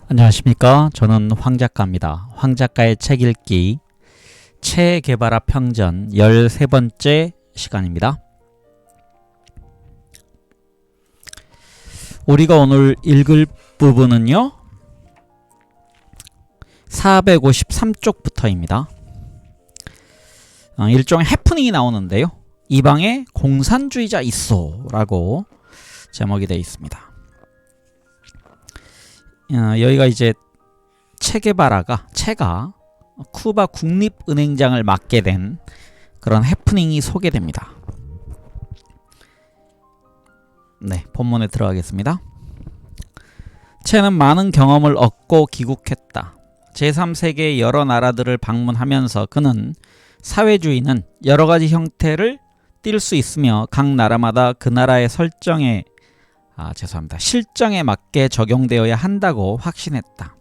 안녕하십니까. 저는 황작가입니다. 황작가의 책 읽기 체계발화 평전 13번째 시간입니다. 우리가 오늘 읽을 부분은요 453쪽부터입니다. 일종의 해프닝이 나오는데요. 이방에 공산주의자 있소 라고 제목이 되어 있습니다. 여기가 이제 체가 쿠바 국립은행장을 맡게 된 그런 해프닝이 소개됩니다. 네, 본문에 들어가겠습니다. 체는 많은 경험을 얻고 귀국했다. 제3세계의 여러 나라들을 방문하면서 그는 사회주의는 여러 가지 형태를 띌 수 있으며 각 나라마다 그 나라의 실정에 맞게 적용되어야 한다고 확신했다.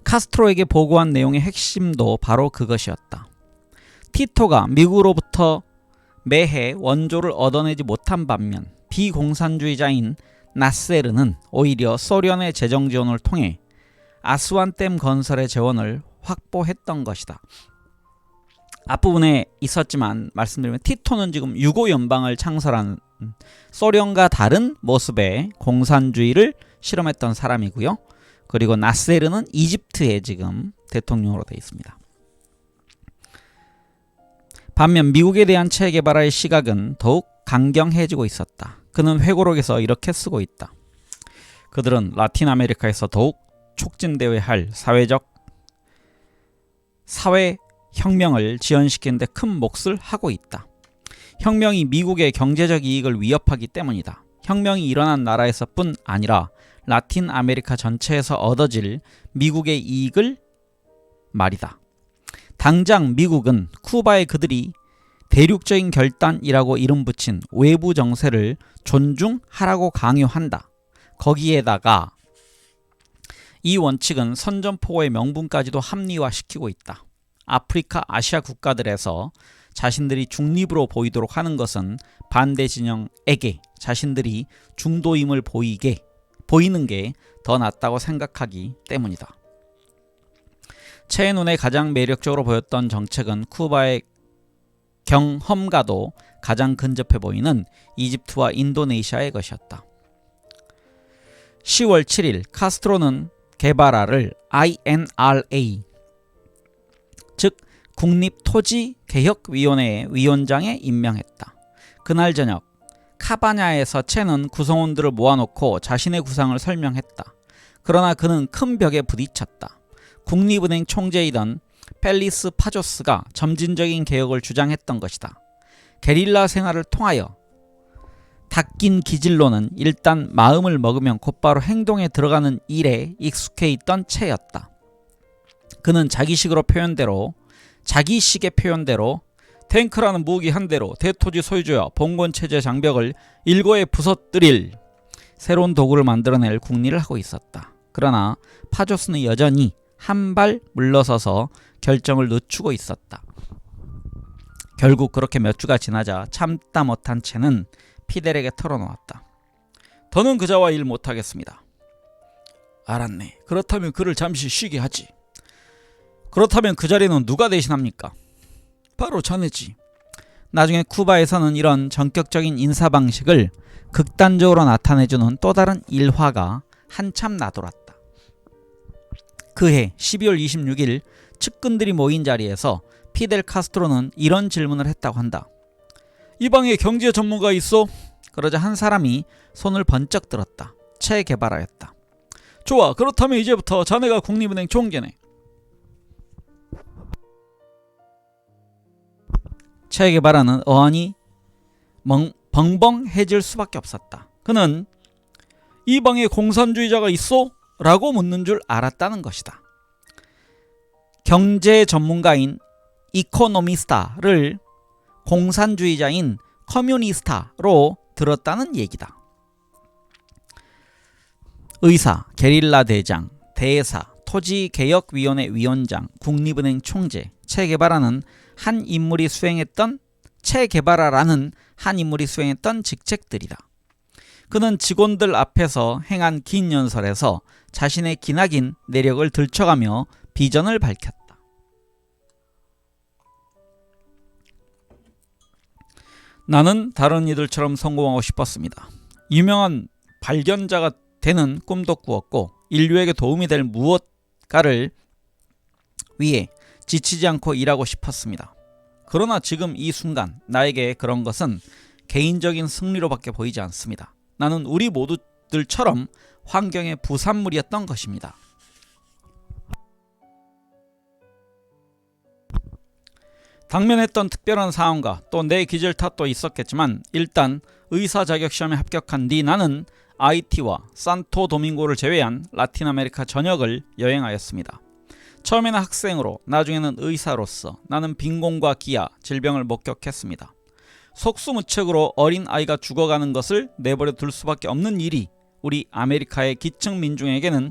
카스트로에게 보고한 내용의 핵심도 바로 그것이었다. 티토가 미국으로부터 매해 원조를 얻어내지 못한 반면 비공산주의자인 나세르는 오히려 소련의 재정 지원을 통해 아스완댐 건설의 재원을 확보했던 것이다. 앞부분에 있었지만 말씀드리면 티토는 지금 유고 연방을 창설한 소련과 다른 모습의 공산주의를 실험했던 사람이고요. 그리고 나세르는 이집트의 지금 대통령으로 되어 있습니다. 반면 미국에 대한 체계발화의 시각은 더욱 강경해지고 있었다. 그는 회고록에서 이렇게 쓰고 있다. 그들은 라틴 아메리카에서 더욱 촉진되어야 할 사회 혁명을 지연시키는 데 큰 몫을 하고 있다. 혁명이 미국의 경제적 이익을 위협하기 때문이다. 혁명이 일어난 나라에서뿐 아니라 라틴 아메리카 전체에서 얻어질 미국의 이익을 말이다. 당장 미국은 쿠바에 그들이 대륙적인 결단이라고 이름 붙인 외부 정세를 존중하라고 강요한다. 거기에다가 이 원칙은 선전포고의 명분까지도 합리화시키고 있다. 아프리카, 아시아 국가들에서 자신들이 중립으로 보이도록 하는 것은 반대 진영에게 자신들이 중도임을 보이는 게 더 낫다고 생각하기 때문이다. 체의 눈에 가장 매력적으로 보였던 정책은 쿠바의 경험과도 가장 근접해 보이는 이집트와 인도네시아의 것이었다. 10월 7일 카스트로는 게바라를 INRA 즉 국립토지개혁위원회의 위원장에 임명했다. 그날 저녁 카바냐에서 체는 구성원들을 모아놓고 자신의 구상을 설명했다. 그러나 그는 큰 벽에 부딪혔다. 국립은행 총재이던 펠리스 파조스가 점진적인 개혁을 주장했던 것이다. 게릴라 생활을 통하여 닦인 기질로는 일단 마음을 먹으면 곧바로 행동에 들어가는 일에 익숙해 있던 체였다. 그는 자기식의 표현대로 탱크라는 무기 한 대로 대토지 소유주와 봉건체제 장벽을 일거에 부서뜨릴 새로운 도구를 만들어낼 궁리를 하고 있었다. 그러나 파조스는 여전히 한 발 물러서서 결정을 늦추고 있었다. 결국 그렇게 몇 주가 지나자 참다 못한 채는 피델에게 털어놓았다. 더는 그자와 일 못하겠습니다. 알았네. 그렇다면 그를 잠시 쉬게 하지. 그렇다면 그 자리는 누가 대신합니까? 바로 자네지. 나중에 쿠바에서는 이런 전격적인 인사 방식을 극단적으로 나타내주는 또 다른 일화가 한참 나돌았다. 그해 12월 26일 측근들이 모인 자리에서 피델 카스트로는 이런 질문을 했다고 한다. 이 방에 경제 전문가 있어? 그러자 한 사람이 손을 번쩍 들었다. 체게바라였다. 좋아, 그렇다면 이제부터 자네가 국립은행 총재네. 체게바라는 어안이 벙벙해질 수밖에 없었다. 그는 이 방에 공산주의자가 있어? 라고 묻는 줄 알았다는 것이다. 경제 전문가인 이코노미스타를 공산주의자인 커뮤니스타로 들었다는 얘기다. 의사, 게릴라 대장, 대사, 토지개혁위원회 위원장, 국립은행 총재, 체게바라는 체게바라라는 한 인물이 수행했던 직책들이다. 그는 직원들 앞에서 행한 긴 연설에서 자신의 기나긴 내력을 들춰가며 비전을 밝혔다. 나는 다른 이들처럼 성공하고 싶었습니다. 유명한 발견자가 되는 꿈도 꾸었고 인류에게 도움이 될 무엇가를 위해 지치지 않고 일하고 싶었습니다. 그러나 지금 이 순간 나에게 그런 것은 개인적인 승리로밖에 보이지 않습니다. 나는 우리 모두들처럼 환경의 부산물이었던 것입니다. 당면했던 특별한 상황과 또 내 기질 탓도 있었겠지만 일단 의사 자격 시험에 합격한 뒤 나는 아이티와 산토 도밍고를 제외한 라틴 아메리카 전역을 여행하였습니다. 처음에는 학생으로 나중에는 의사로서 나는 빈곤과 기아, 질병을 목격했습니다. 속수무책으로 어린 아이가 죽어가는 것을 내버려 둘 수밖에 없는 일이 우리 아메리카의 기층 민중에게는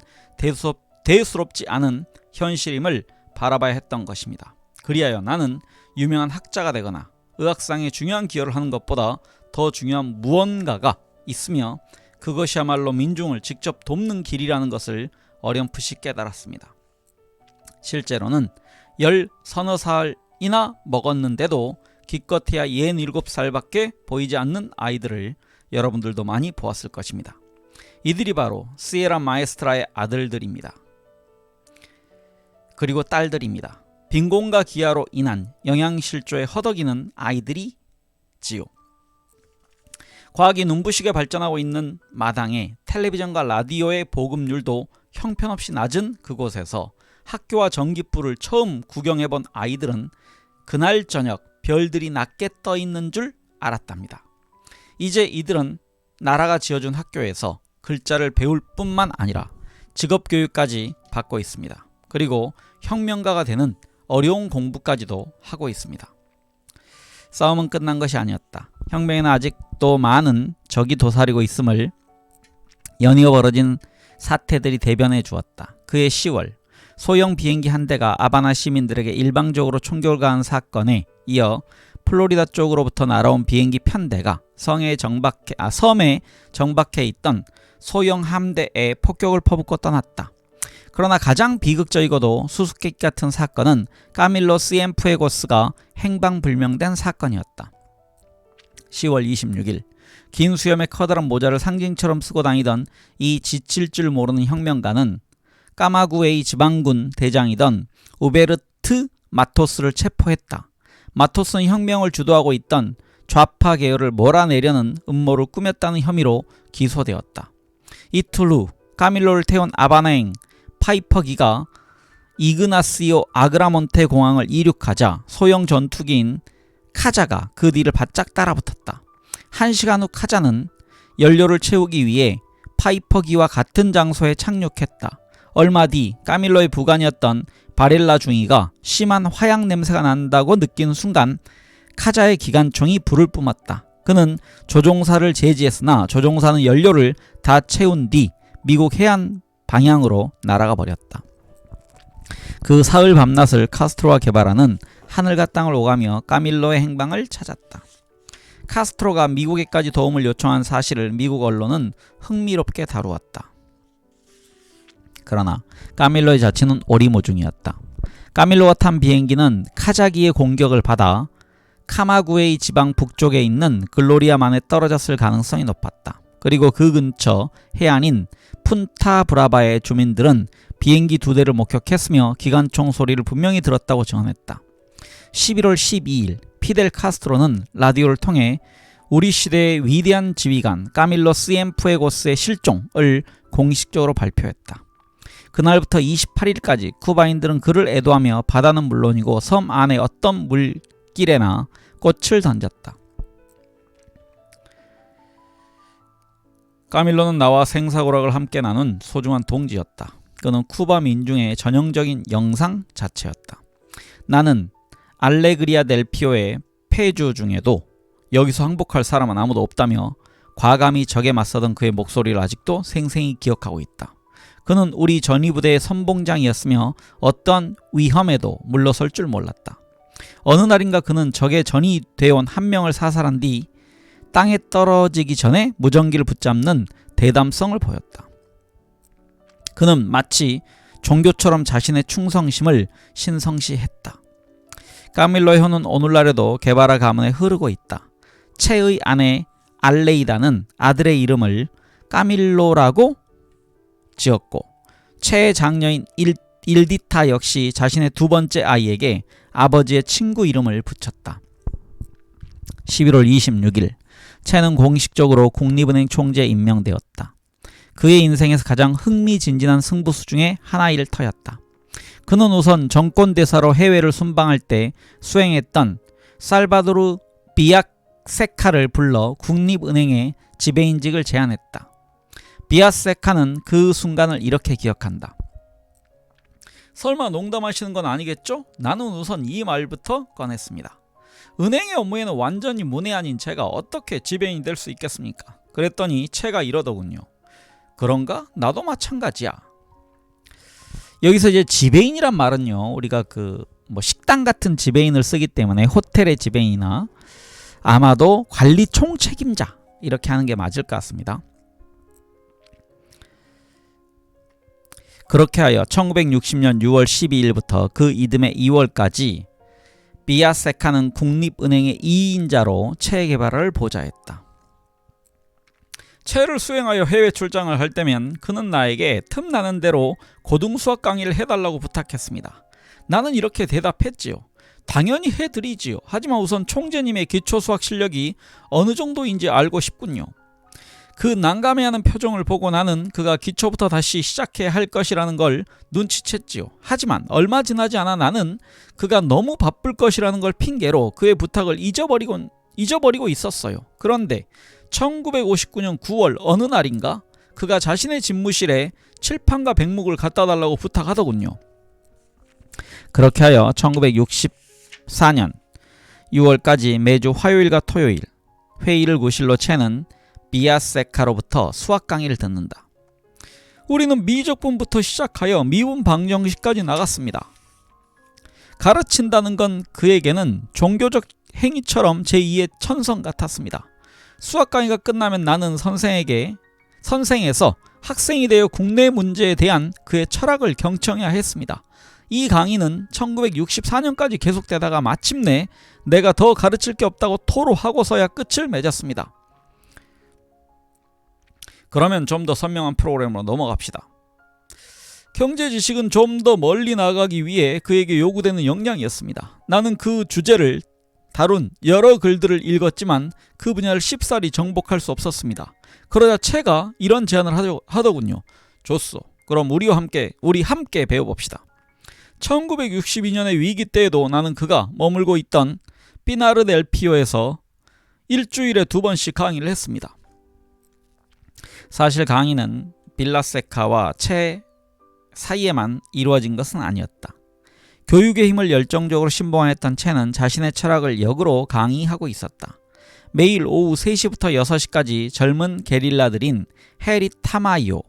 대수롭지 않은 현실임을 바라봐야 했던 것입니다. 그리하여 나는 유명한 학자가 되거나 의학상에 중요한 기여를 하는 것보다 더 중요한 무언가가 있으며 그것이야말로 민중을 직접 돕는 길이라는 것을 어렴풋이 깨달았습니다. 실제로는 10서너 살이나 먹었는데도 기껏해야 67살밖에 보이지 않는 아이들을 여러분들도 많이 보았을 것입니다. 이들이 바로 시에라 마에스트라의 아들들입니다. 그리고 딸들입니다. 빈곤과 기아로 인한 영양실조에 허덕이는 아이들이지요. 과학이 눈부시게 발전하고 있는 마당에 텔레비전과 라디오의 보급률도 형편없이 낮은 그곳에서 학교와 전기불을 처음 구경해본 아이들은 그날 저녁 별들이 낮게 떠 있는 줄 알았답니다. 이제 이들은 나라가 지어준 학교에서 글자를 배울 뿐만 아니라 직업교육까지 받고 있습니다. 그리고 혁명가가 되는 어려운 공부까지도 하고 있습니다. 싸움은 끝난 것이 아니었다. 혁명에는 아직도 많은 적이 도사리고 있음을 연이어 벌어진 사태들이 대변해 주었다. 그해 10월 소형 비행기 한 대가 아바나 시민들에게 일방적으로 총격을 가한 사건에 이어 플로리다 쪽으로부터 날아온 비행기 편대가 섬에 정박해 있던 소형 함대에 폭격을 퍼붓고 떠났다. 그러나 가장 비극적이고도 수수께끼 같은 사건은 까밀로 시엔푸에고스가 행방불명된 사건이었다. 10월 26일 긴 수염의 커다란 모자를 상징처럼 쓰고 다니던 이 지칠 줄 모르는 혁명가는 까마구에이 지방군 대장이던 우베르트 마토스를 체포했다. 마토스는 혁명을 주도하고 있던 좌파 계열을 몰아내려는 음모를 꾸몄다는 혐의로 기소되었다. 이틀 후 까밀로를 태운 아바나행 파이퍼기가 이그나시오 아그라몬테 공항을 이륙하자 소형 전투기인 카자가 그 뒤를 바짝 따라붙었다. 1시간 후 카자는 연료를 채우기 위해 파이퍼기와 같은 장소에 착륙했다. 얼마 뒤 까밀로의 부관이었던 바렐라 중위가 심한 화약 냄새가 난다고 느낀 순간 카자의 기관총이 불을 뿜었다. 그는 조종사를 제지했으나 조종사는 연료를 다 채운 뒤 미국 해안 방향으로 날아가 버렸다. 그 사흘 밤낮을 카스트로가 개발하는 하늘과 땅을 오가며 까밀로의 행방을 찾았다. 카스트로가 미국에까지 도움을 요청한 사실을 미국 언론은 흥미롭게 다루었다. 그러나 까밀로의 자치는 오리무중이었다. 까밀로가 탄 비행기는 카자기의 공격을 받아 카마구에이 지방 북쪽에 있는 글로리아만에 떨어졌을 가능성이 높았다. 그리고 그 근처 해안인 푼타브라바의 주민들은 비행기 2대를 목격했으며 기관총 소리를 분명히 들었다고 증언했다. 11월 12일 피델 카스트로는 라디오를 통해 우리 시대의 위대한 지휘관 까밀로 시엔푸에고스의 실종을 공식적으로 발표했다. 그날부터 28일까지 쿠바인들은 그를 애도하며 바다는 물론이고 섬 안의 어떤 물길에나 꽃을 던졌다. 까밀로는 나와 생사고락을 함께 나눈 소중한 동지였다. 그는 쿠바 민중의 전형적인 영상 자체였다. 나는 알레그리아 델 피오의 폐주 중에도 여기서 항복할 사람은 아무도 없다며 과감히 적에 맞서던 그의 목소리를 아직도 생생히 기억하고 있다. 그는 우리 전위부대의 선봉장이었으며 어떤 위험에도 물러설 줄 몰랐다. 어느 날인가 그는 적의 전이대원 한 명을 사살한 뒤 땅에 떨어지기 전에 무전기를 붙잡는 대담성을 보였다. 그는 마치 종교처럼 자신의 충성심을 신성시했다. 까밀로의 혀는 오늘날에도 게바라 가문에 흐르고 있다. 체의 아내 알레이다는 아들의 이름을 까밀로라고 지었고, 체의 장녀인 일디타 역시 자신의 두 번째 아이에게 아버지의 친구 이름을 붙였다. 11월 26일 체는 공식적으로 국립은행 총재에 임명되었다. 그의 인생에서 가장 흥미진진한 승부수 중에 하나일 터였다. 그는 우선 정권대사로 해외를 순방할 때 수행했던 살바도르 비아세카를 불러 국립은행의 지배인직을 제안했다. 비아세카는 그 순간을 이렇게 기억한다. 설마 농담하시는 건 아니겠죠? 나는 우선 이 말부터 꺼냈습니다. 은행의 업무에는 완전히 문외한인 제가 어떻게 지배인이 될 수 있겠습니까? 그랬더니 채가 이러더군요. 그런가? 나도 마찬가지야. 여기서 이제 지배인이란 말은요, 우리가 식당 같은 지배인을 쓰기 때문에 호텔의 지배인이나 아마도 관리 총책임자 이렇게 하는 게 맞을 것 같습니다. 그렇게 하여 1960년 6월 12일부터 그 이듬해 2월까지 비아세카는 국립은행의 2인자로 채 게바라를 보좌했다. 채를 수행하여 해외 출장을 할 때면 그는 나에게 틈나는 대로 고등수학 강의를 해달라고 부탁했습니다. 나는 이렇게 대답했지요. 당연히 해드리지요. 하지만 우선 총재님의 기초수학 실력이 어느 정도인지 알고 싶군요. 그 난감해하는 표정을 보고 나는 그가 기초부터 다시 시작해야 할 것이라는 걸 눈치챘지요. 하지만 얼마 지나지 않아 나는 그가 너무 바쁠 것이라는 걸 핑계로 그의 부탁을 잊어버리고 있었어요. 그런데 1959년 9월 어느 날인가 그가 자신의 집무실에 칠판과 백목을 갖다 달라고 부탁하더군요. 그렇게 하여 1964년 6월까지 매주 화요일과 토요일 회의를 구실로 채는 비아세카로부터 수학 강의를 듣는다. 우리는 미적분부터 시작하여 미분 방정식까지 나갔습니다. 가르친다는 건 그에게는 종교적 행위처럼 제2의 천성 같았습니다. 수학 강의가 끝나면 나는 선생에서 학생이 되어 국내 문제에 대한 그의 철학을 경청해야 했습니다. 이 강의는 1964년까지 계속되다가 마침내 내가 더 가르칠 게 없다고 토로하고서야 끝을 맺었습니다. 그러면 좀 더 선명한 프로그램으로 넘어갑시다. 경제 지식은 좀 더 멀리 나가기 위해 그에게 요구되는 역량이었습니다. 나는 그 주제를 다룬 여러 글들을 읽었지만 그 분야를 쉽사리 정복할 수 없었습니다. 그러자 채가 이런 제안을 하더군요. 좋소. 그럼 우리 함께 배워봅시다. 1962년의 위기 때에도 나는 그가 머물고 있던 피나르 델 피오에서 일주일에 2번씩 강의를 했습니다. 사실 강의는 빌라세카와 채 사이에만 이루어진 것은 아니었다. 교육의 힘을 열정적으로 신봉했던 채는 자신의 철학을 역으로 강의하고 있었다. 매일 오후 3시부터 6시까지 젊은 게릴라들인 헤리 타마요,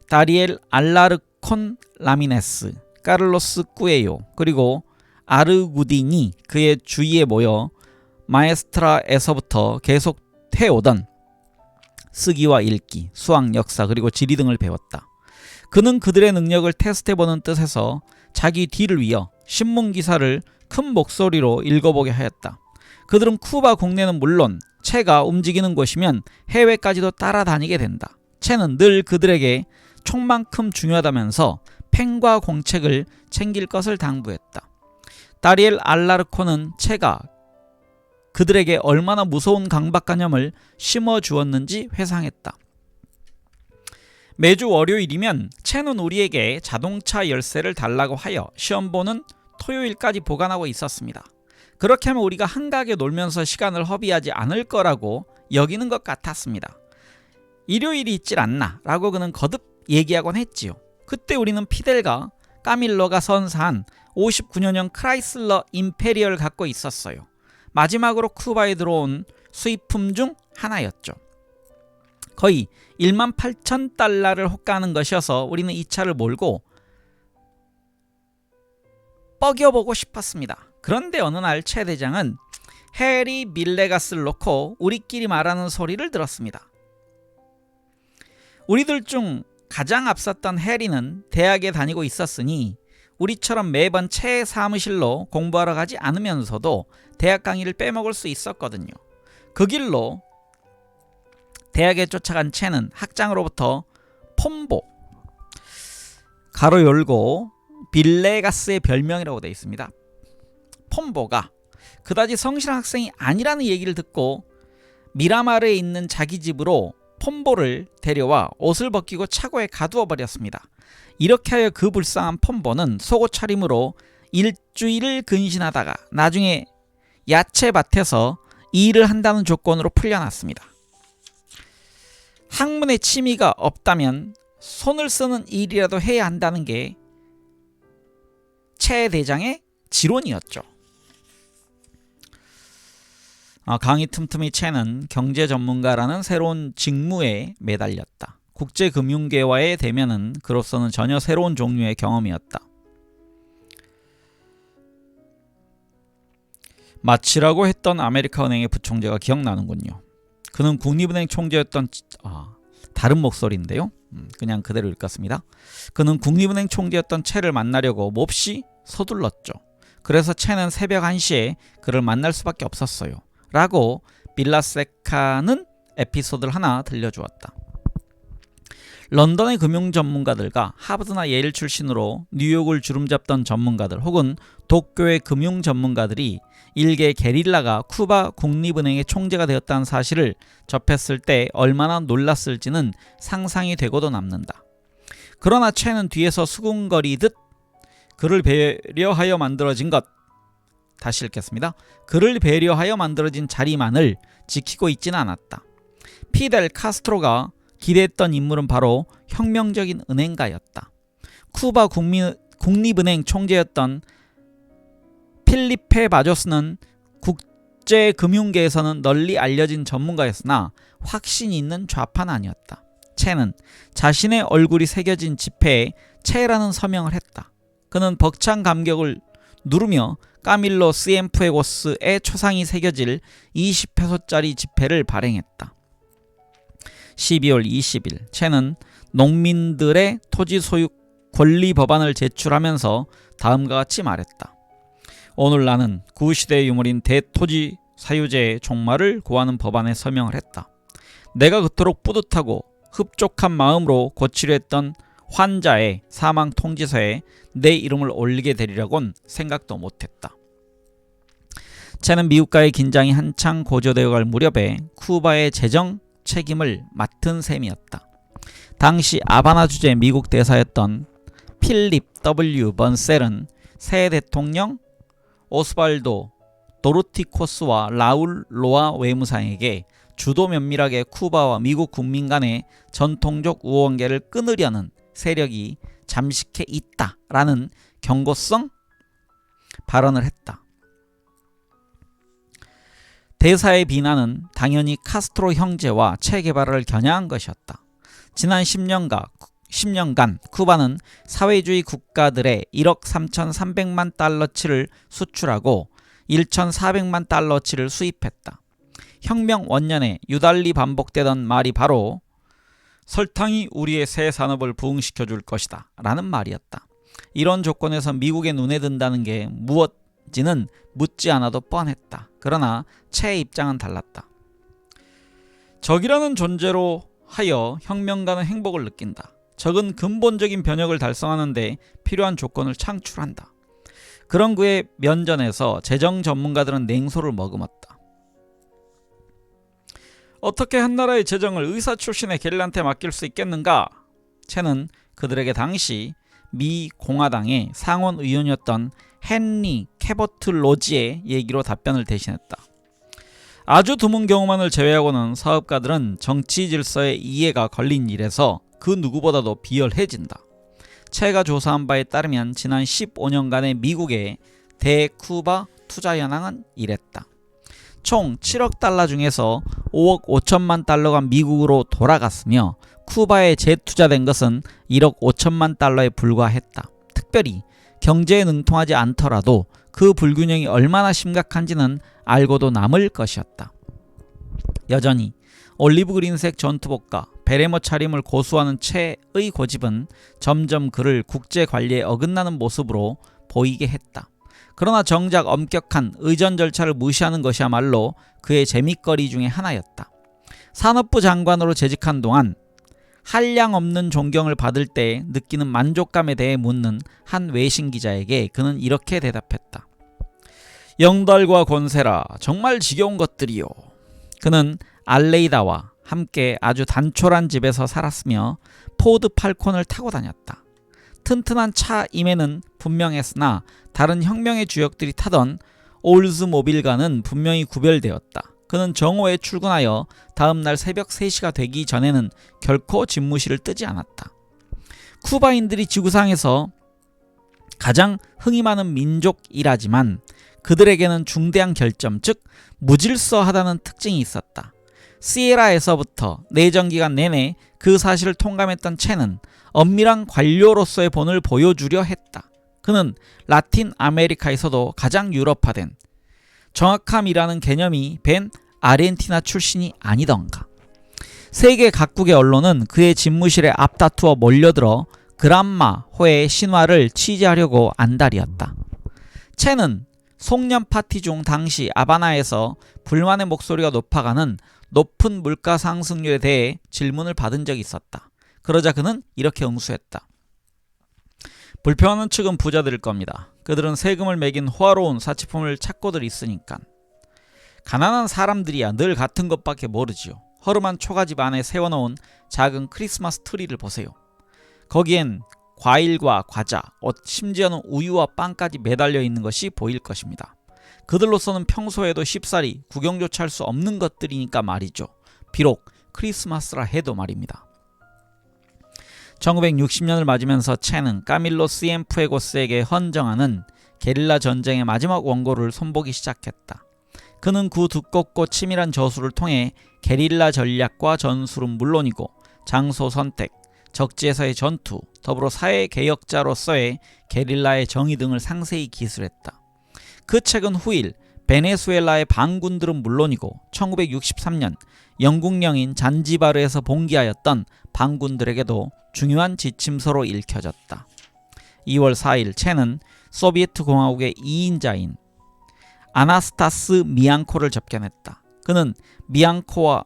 다리엘 알라르콘 라미네스, 카를로스 꾸에요, 그리고 아르구딘이 그의 주위에 모여 마에스트라에서부터 계속 해오던 쓰기와 읽기, 수학, 역사, 그리고 지리 등을 배웠다. 그는 그들의 능력을 테스트해보는 뜻에서 자기 뒤를 이어 신문기사를 큰 목소리로 읽어보게 하였다. 그들은 쿠바 국내는 물론 채가 움직이는 곳이면 해외까지도 따라다니게 된다. 채는 늘 그들에게 총만큼 중요하다면서 펜과 공책을 챙길 것을 당부했다. 다리엘 알라르코는 채가 그들에게 얼마나 무서운 강박관념을 심어주었는지 회상했다. 매주 월요일이면 채는 우리에게 자동차 열쇠를 달라고 하여 시험보는 토요일까지 보관하고 있었습니다. 그렇게 하면 우리가 한가하게 놀면서 시간을 허비하지 않을 거라고 여기는 것 같았습니다. 일요일이 있질 않나 라고 그는 거듭 얘기하곤 했지요. 그때 우리는 피델과 까밀로가 선사한 59년형 크라이슬러 임페리얼을 갖고 있었어요. 마지막으로 쿠바에 들어온 수입품 중 하나였죠. 거의 18,000달러를 호가하는 것이어서 우리는 이 차를 몰고 뻐겨보고 싶었습니다. 그런데 어느 날 채 대장은 해리 밀레가스를 놓고 우리끼리 말하는 소리를 들었습니다. 우리들 중 가장 앞섰던 해리는 대학에 다니고 있었으니 우리처럼 매번 채 사무실로 공부하러 가지 않으면서도 대학 강의를 빼먹을 수 있었거든요. 그 길로 대학에 쫓아간 채는 학장으로부터 폼보 가로 열고 빌레가스의 별명이라고 되어 있습니다. 폼보가 그다지 성실한 학생이 아니라는 얘기를 듣고 미라마르에 있는 자기 집으로 폼보를 데려와 옷을 벗기고 차고에 가두어 버렸습니다. 이렇게 하여 그 불쌍한 폼보는 속옷 차림으로 일주일을 근신하다가 나중에 야채밭에서 일을 한다는 조건으로 풀려났습니다. 학문에 취미가 없다면 손을 쓰는 일이라도 해야 한다는 게 채 대장의 지론이었죠. 강의 틈틈이 채는 경제 전문가라는 새로운 직무에 매달렸다. 국제금융계와의 대면은 그로서는 전혀 새로운 종류의 경험이었다. 마치라고 했던 아메리카은행의 부총재가 기억나는군요. 그는 국립은행 총재였던 다른 목소리인데요. 그냥 그대로 읽었습니다. 그는 국립은행 총재였던 채를 만나려고 몹시 서둘렀죠. 그래서 채는 새벽 1시에 그를 만날 수밖에 없었어요. 라고 빌라세카는 에피소드를 하나 들려주었다. 런던의 금융 전문가들과 하버드나 예일 출신으로 뉴욕을 주름잡던 전문가들 혹은 도쿄의 금융 전문가들이 일개 게릴라가 쿠바 국립은행의 총재가 되었다는 사실을 접했을 때 얼마나 놀랐을지는 상상이 되고도 남는다. 그러나 채는 뒤에서 수군거리듯 그를 배려하여 만들어진 다시 읽겠습니다. 그를 배려하여 만들어진 자리만을 지키고 있지는 않았다. 피델 카스트로가 기대했던 인물은 바로 혁명적인 은행가였다. 쿠바 국립은행 총재였던 필리페 바조스는 국제금융계에서는 널리 알려진 전문가였으나 확신이 있는 좌파는 아니었다. 채는 자신의 얼굴이 새겨진 지폐에 채라는 서명을 했다. 그는 벅찬 감격을 누르며 까밀로 시엔푸에고스의 초상이 새겨질 20페소짜리 지폐를 발행했다. 12월 20일 채는 농민들의 토지 소유 권리 법안을 제출하면서 다음과 같이 말했다. 오늘 나는 구시대의 유물인 대토지 사유제의 종말을 구하는 법안에 서명을 했다. 내가 그토록 뿌듯하고 흡족한 마음으로 고치려 했던 환자의 사망 통지서에 내 이름을 올리게 되리라고는 생각도 못했다. 채는 미국과의 긴장이 한창 고조되어 갈 무렵에 쿠바의 재정 책임을 맡은 셈이었다. 당시 아바나 주재 미국 대사였던 필립 W. 번셀은 새 대통령 오스발도 도르티코스와 라울 로아 외무상에게 주도 면밀하게 쿠바와 미국 국민 간의 전통적 우호관계를 끊으려는 세력이 잠식해 있다라는 경고성 발언을 했다. 대사의 비난은 당연히 카스트로 형제와 체 게바라를 겨냥한 것이었다. 지난 10년간 쿠바는 사회주의 국가들의 1억 3,300만 달러치를 수출하고 1,400만 달러치를 수입했다. 혁명 원년에 유달리 반복되던 말이 바로 설탕이 우리의 새 산업을 부흥시켜줄 것이다 라는 말이었다. 이런 조건에서 미국의 눈에 든다는 게 무엇인지는 묻지 않아도 뻔했다. 그러나 채의 입장은 달랐다. 적이라는 존재로 하여 혁명가는 행복을 느낀다. 적은 근본적인 변혁을 달성하는 데 필요한 조건을 창출한다. 그런 그의 면전에서 재정 전문가들은 냉소를 머금었다. 어떻게 한 나라의 재정을 의사 출신의 게릴라한테 맡길 수 있겠는가? 채는 그들에게 당시 미 공화당의 상원 의원이었던 헨리 캐버트 로지의 얘기로 답변을 대신했다. 아주 드문 경우만을 제외하고는 사업가들은 정치 질서에 이해가 걸린 일에서 그 누구보다도 비열해진다. 채가 조사한 바에 따르면 지난 15년간의 미국의 대쿠바 투자 현황은 이랬다. 총 7억 달러 중에서 5억 5천만 달러가 미국으로 돌아갔으며 쿠바에 재투자된 것은 1억 5천만 달러에 불과했다. 특별히 경제에 능통하지 않더라도 그 불균형이 얼마나 심각한지는 알고도 남을 것이었다. 여전히 올리브 그린색 전투복과 베레모 차림을 고수하는 채의 고집은 점점 그를 국제 관리에 어긋나는 모습으로 보이게 했다. 그러나 정작 엄격한 의전 절차를 무시하는 것이야말로 그의 재밌거리 중에 하나였다. 산업부 장관으로 재직한 동안 한량 없는 존경을 받을 때 느끼는 만족감에 대해 묻는 한 외신 기자에게 그는 이렇게 대답했다. 영달과 권세라 정말 지겨운 것들이요. 그는 알레이다와 함께 아주 단촐한 집에서 살았으며 포드 팔콘을 타고 다녔다. 튼튼한 차임에는 분명했으나 다른 혁명의 주역들이 타던 올즈모빌과는 분명히 구별되었다. 그는 정오에 출근하여 다음날 새벽 3시가 되기 전에는 결코 집무실을 뜨지 않았다. 쿠바인들이 지구상에서 가장 흥이 많은 민족이라지만 그들에게는 중대한 결점, 즉 무질서하다는 특징이 있었다. 시에라에서부터 내전 기간 내내 그 사실을 통감했던 채는 엄밀한 관료로서의 본을 보여주려 했다. 그는 라틴 아메리카에서도 가장 유럽화된 정확함이라는 개념이 밴 아르헨티나 출신이 아니던가. 세계 각국의 언론은 그의 집무실에 앞다투어 몰려들어 그란마호의 신화를 취재하려고 안달이었다. 채는 송년 파티 중 당시 아바나에서 불만의 목소리가 높아가는 높은 물가 상승률에 대해 질문을 받은 적이 있었다. 그러자 그는 이렇게 응수했다. 불평하는 측은 부자들일 겁니다. 그들은 세금을 매긴 호화로운 사치품을 찾고들 있으니까. 가난한 사람들이야 늘 같은 것밖에 모르지요. 허름한 초가집 안에 세워놓은 작은 크리스마스 트리를 보세요. 거기엔 과일과 과자, 옷, 심지어는 우유와 빵까지 매달려 있는 것이 보일 것입니다. 그들로서는 평소에도 쉽사리 구경조차 할 수 없는 것들이니까 말이죠. 비록 크리스마스라 해도 말입니다. 1960년을 맞으면서 채는 까밀로 시엔푸에고스에게 헌정하는 게릴라 전쟁의 마지막 원고를 손보기 시작했다. 그는 그 두껍고 치밀한 저술을 통해 게릴라 전략과 전술은 물론이고 장소 선택, 적지에서의 전투, 더불어 사회개혁자로서의 게릴라의 정의 등을 상세히 기술했다. 그 책은 후일 베네수엘라의 반군들은 물론이고 1963년 영국 영인 잔지바르에서 봉기하였던 반군들에게도 중요한 지침서로 읽혀졌다. 2월 4일 채는 소비에트 공화국의 2인자인 아나스타스 미앙코를 접견했다. 그는 미앙코가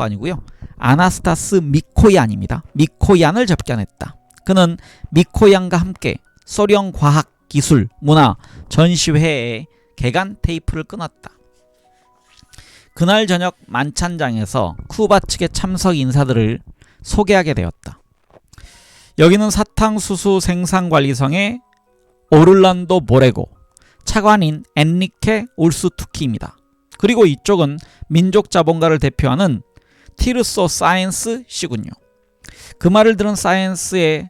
아니고요. 아나스타스 미코얀입니다. 미코얀을 접견했다. 그는 미코얀과 함께 소련 과학, 기술, 문화 전시회에 개간 테이프를 끊었다. 그날 저녁 만찬장에서 쿠바 측의 참석 인사들을 소개하게 되었다. 여기는 사탕수수 생산관리성의 오를란도 모레고, 차관인 엔리케 울스투키입니다. 그리고 이쪽은 민족 자본가를 대표하는 티르소 사이언스 씨군요. 그 말을 들은 사이언스의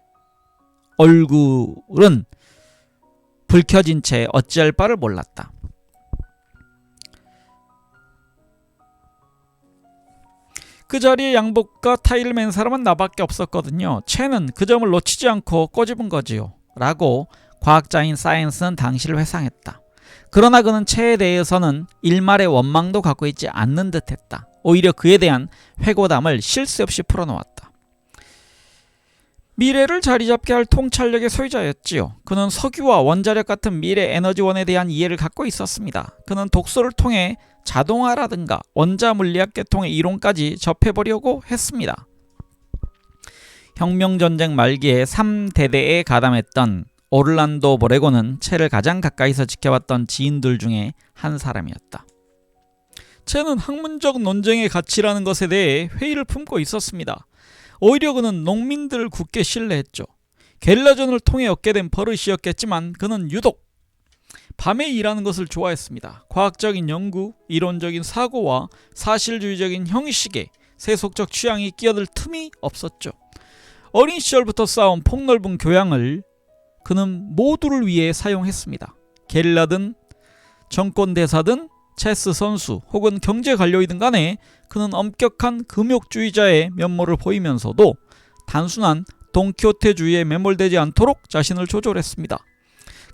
얼굴은 불켜진 채 어찌할 바를 몰랐다. 그 자리에 양복과 타이를 맨 사람은 나밖에 없었거든요. 채는 그 점을 놓치지 않고 꼬집은 거지요. 라고 과학자인 사이언스는 당시를 회상했다. 그러나 그는 채에 대해서는 일말의 원망도 갖고 있지 않는 듯했다. 오히려 그에 대한 회고담을 쉴 새 없이 풀어놓았다. 미래를 자리잡게 할 통찰력의 소유자였지요. 그는 석유와 원자력 같은 미래 에너지원에 대한 이해를 갖고 있었습니다. 그는 독서를 통해 자동화라든가 원자물리학 계통의 이론까지 접해보려고 했습니다. 혁명전쟁 말기에 3대대에 가담했던 오를란도 모레고는 채를 가장 가까이서 지켜봤던 지인들 중에 한 사람이었다. 채는 학문적 논쟁의 가치라는 것에 대해 회의를 품고 있었습니다. 오히려 그는 농민들을 굳게 신뢰했죠. 게릴라전을 통해 얻게 된 버릇이었겠지만 그는 유독 밤에 일하는 것을 좋아했습니다. 과학적인 연구, 이론적인 사고와 사실주의적인 형식에 세속적 취향이 끼어들 틈이 없었죠. 어린 시절부터 쌓아온 폭넓은 교양을 그는 모두를 위해 사용했습니다. 게릴라든 정권대사든 체스 선수 혹은 경제관료이든 간에 그는 엄격한 금욕주의자의 면모를 보이면서도 단순한 돈키호테주의에 매몰되지 않도록 자신을 조절했습니다.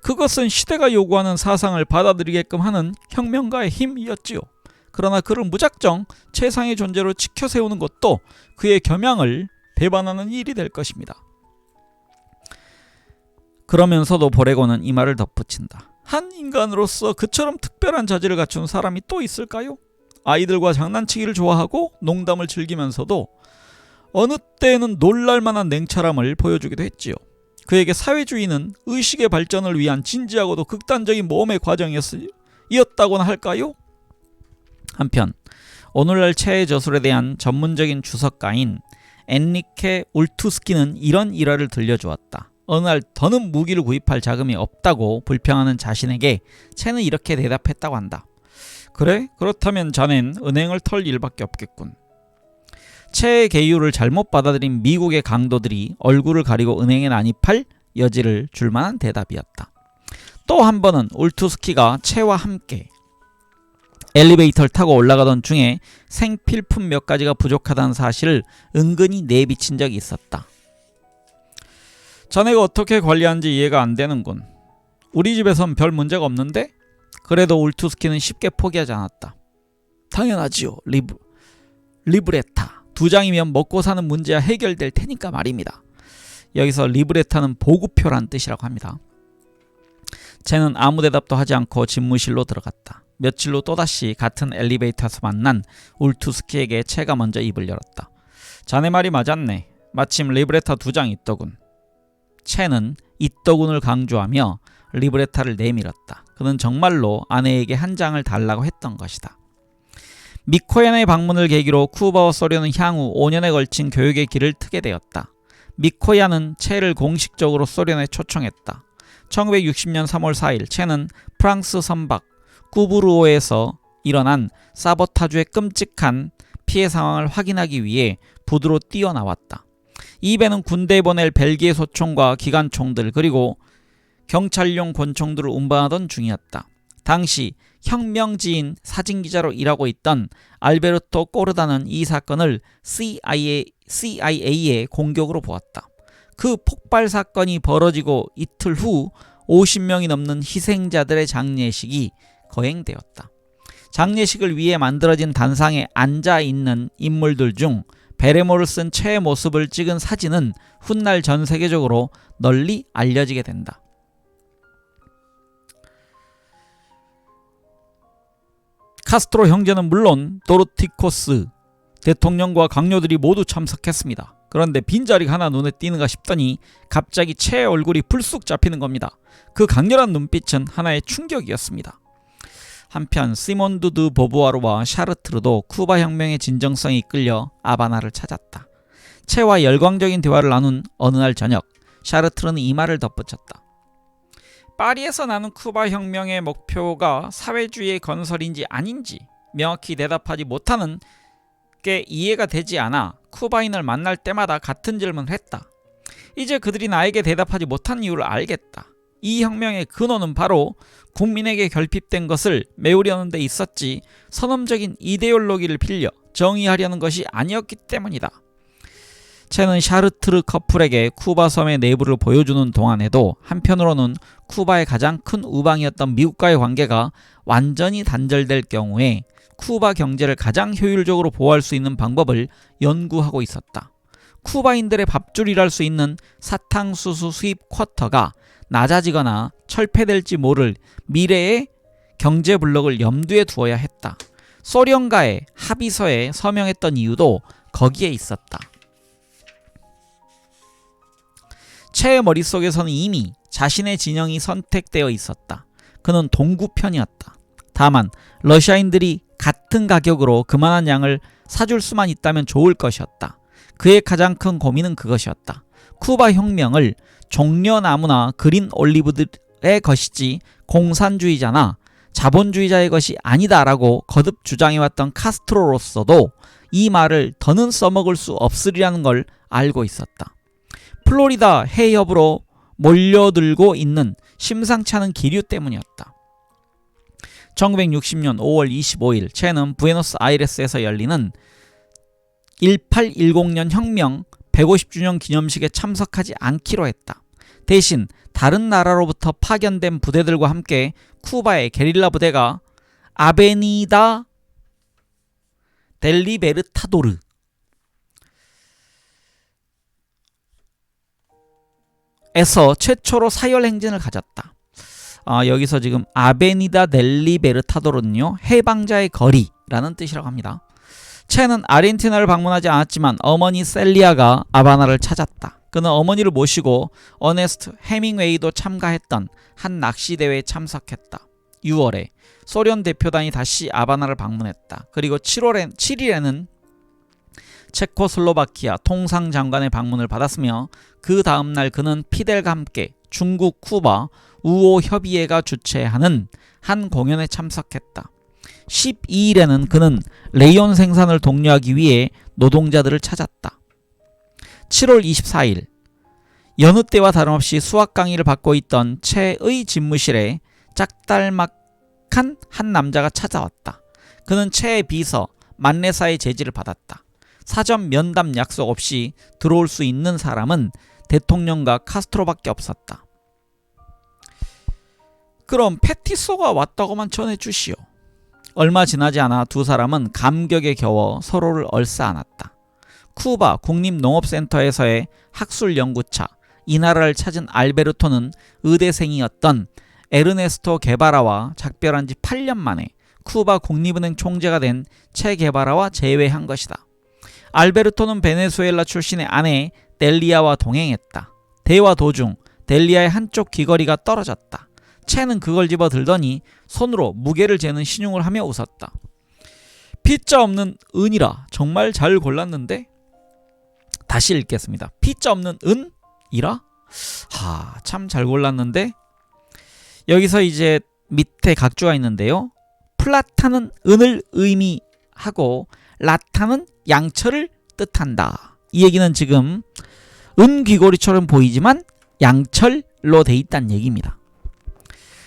그것은 시대가 요구하는 사상을 받아들이게끔 하는 혁명가의 힘이었지요. 그러나 그를 무작정 최상의 존재로 치켜 세우는 것도 그의 겸양을 배반하는 일이 될 것입니다. 그러면서도 보레고는 이 말을 덧붙인다. 한 인간으로서 그처럼 특별한 자질을 갖춘 사람이 또 있을까요? 아이들과 장난치기를 좋아하고 농담을 즐기면서도 어느 때에는 놀랄만한 냉철함을 보여주기도 했지요. 그에게 사회주의는 의식의 발전을 위한 진지하고도 극단적인 모험의 과정이었다고나 할까요? 한편 오늘날 체의 저술에 대한 전문적인 주석가인 엔리케 울투스키는 이런 일화를 들려주었다. 어느 날 더는 무기를 구입할 자금이 없다고 불평하는 자신에게 체는 이렇게 대답했다고 한다. 그래? 그렇다면 자넨 은행을 털 일밖에 없겠군. 체의 계유를 잘못 받아들인 미국의 강도들이 얼굴을 가리고 은행에 난입할 여지를 줄 만한 대답이었다. 또 한 번은 울투스키가 체와 함께 엘리베이터를 타고 올라가던 중에 생필품 몇 가지가 부족하다는 사실을 은근히 내비친 적이 있었다. 자네가 어떻게 관리하는지 이해가 안 되는군. 우리 집에선 별 문제가 없는데? 그래도 울투스키는 쉽게 포기하지 않았다. 당연하지요. 리브레타. 2장이면 먹고 사는 문제야 해결될 테니까 말입니다. 여기서 리브레타는 보구표란 뜻이라고 합니다. 쟤는 아무 대답도 하지 않고 집무실로 들어갔다. 며칠 후 또다시 같은 엘리베이터에서 만난 울투스키에게 체가 먼저 입을 열었다. 자네 말이 맞았네. 마침 리브레타 2장이 있더군. 체는 있더군을 강조하며 리브레타를 내밀었다. 그는 정말로 아내에게 한 장을 달라고 했던 것이다. 미코얀의 방문을 계기로 쿠바와 소련은 향후 5년에 걸친 교육의 길을 트게 되었다. 미코얀은 체를 공식적으로 소련에 초청했다. 1960년 3월 4일 체는 프랑스 선박 꾸브르오에서 일어난 사보타주의 끔찍한 피해 상황을 확인하기 위해 부두로 뛰어나왔다. 이 배는 군대에 보낼 벨기에 소총과 기관총들 그리고 경찰용 권총들을 운반하던 중이었다. 당시 혁명지인 사진기자로 일하고 있던 알베르토 꼬르다는 이 사건을 CIA의 공격으로 보았다. 그 폭발 사건이 벌어지고 이틀 후 50명이 넘는 희생자들의 장례식이 거행되었다. 장례식을 위해 만들어진 단상에 앉아있는 인물들 중 베레모를 쓴 체의 모습을 찍은 사진은 훗날 전 세계적으로 널리 알려지게 된다. 카스트로 형제는 물론 도르티코스 대통령과 강요들이 모두 참석했습니다. 그런데 빈자리가 하나 눈에 띄는가 싶더니 갑자기 체의 얼굴이 불쑥 잡히는 겁니다. 그 강렬한 눈빛은 하나의 충격이었습니다. 한편 시몬드 드 보부아르와 샤르트르도 쿠바 혁명의 진정성에 이끌려 아바나를 찾았다. 체와 열광적인 대화를 나눈 어느 날 저녁 샤르트르는 이 말을 덧붙였다. 파리에서 나눈 쿠바 혁명의 목표가 사회주의의 건설인지 아닌지 명확히 대답하지 못하는 게 이해가 되지 않아 쿠바인을 만날 때마다 같은 질문을 했다. 이제 그들이 나에게 대답하지 못한 이유를 알겠다. 이 혁명의 근원은 바로 국민에게 결핍된 것을 메우려는 데 있었지 선험적인 이데올로기를 빌려 정의하려는 것이 아니었기 때문이다. 체는 샤르트르 커플에게 쿠바 섬의 내부를 보여주는 동안에도 한편으로는 쿠바의 가장 큰 우방이었던 미국과의 관계가 완전히 단절될 경우에 쿠바 경제를 가장 효율적으로 보호할 수 있는 방법을 연구하고 있었다. 쿠바인들의 밥줄이랄 수 있는 사탕수수 수입 쿼터가 낮아지거나 철폐될지 모를 미래의 경제 블록을 염두에 두어야 했다. 소련과의 합의서에 서명했던 이유도 거기에 있었다. 체의 머릿속에서는 이미 자신의 진영이 선택되어 있었다. 그는 동구편이었다. 다만 러시아인들이 같은 가격으로 그만한 양을 사줄 수만 있다면 좋을 것이었다. 그의 가장 큰 고민은 그것이었다. 쿠바 혁명을 종려나무나 그린 올리브들의 것이지 공산주의자나 자본주의자의 것이 아니다라고 거듭 주장해왔던 카스트로로서도 이 말을 더는 써먹을 수 없으리라는 걸 알고 있었다. 플로리다 해협으로 몰려들고 있는 심상치 않은 기류 때문이었다. 1960년 5월 25일 체는 부에노스아이레스에서 열리는 1810년 혁명 150주년 기념식에 참석하지 않기로 했다. 대신 다른 나라로부터 파견된 부대들과 함께 쿠바의 게릴라 부대가 아베니다 델리베르타도르 에서 최초로 사열 행진을 가졌다. 여기서 지금 아베니다 델리베르타도르는요, 해방자의 거리라는 뜻이라고 합니다. 체는 아르헨티나를 방문하지 않았지만 어머니 셀리아가 아바나를 찾았다. 그는 어머니를 모시고 어네스트 해밍웨이도 참가했던 한 낚시대회에 참석했다. 6월에 소련 대표단이 다시 아바나를 방문했다. 그리고 7일에는 체코슬로바키아 통상장관의 방문을 받았으며 그 다음날 그는 피델과 함께 중국 쿠바 우호 협의회가 주최하는 한 공연에 참석했다. 12일에는 그는 레이온 생산을 독려하기 위해 노동자들을 찾았다. 7월 24일 여느 때와 다름없이 수학 강의를 받고 있던 체의 집무실에 짝달막한 한 남자가 찾아왔다. 그는 체의 비서 만레사의 제지를 받았다. 사전 면담 약속 없이 들어올 수 있는 사람은 대통령과 카스트로밖에 없었다. 그럼 페티소가 왔다고만 전해주시오. 얼마 지나지 않아 두 사람은 감격에 겨워 서로를 얼싸안았다. 쿠바 국립농업센터에서의 학술연구차 이 나라를 찾은 알베르토는 의대생이었던 에르네스토 게바라와 작별한 지 8년 만에 쿠바 국립은행 총재가 된 체 게바라와 재회한 것이다. 알베르토는 베네수엘라 출신의 아내 델리아와 동행했다. 대화 도중 델리아의 한쪽 귀걸이가 떨어졌다. 체는 그걸 집어 들더니 손으로 무게를 재는 신용을 하며 웃었다. 피자 없는 은이라 정말 잘 골랐는데? 다시 읽겠습니다. 피자 없는 은이라? 참 잘 골랐는데? 여기서 이제 밑에 각주가 있는데요. 플라타는 은을 의미하고 라타는 양철을 뜻한다. 이 얘기는 지금 은 귀걸이처럼 보이지만 양철로 돼 있다는 얘기입니다.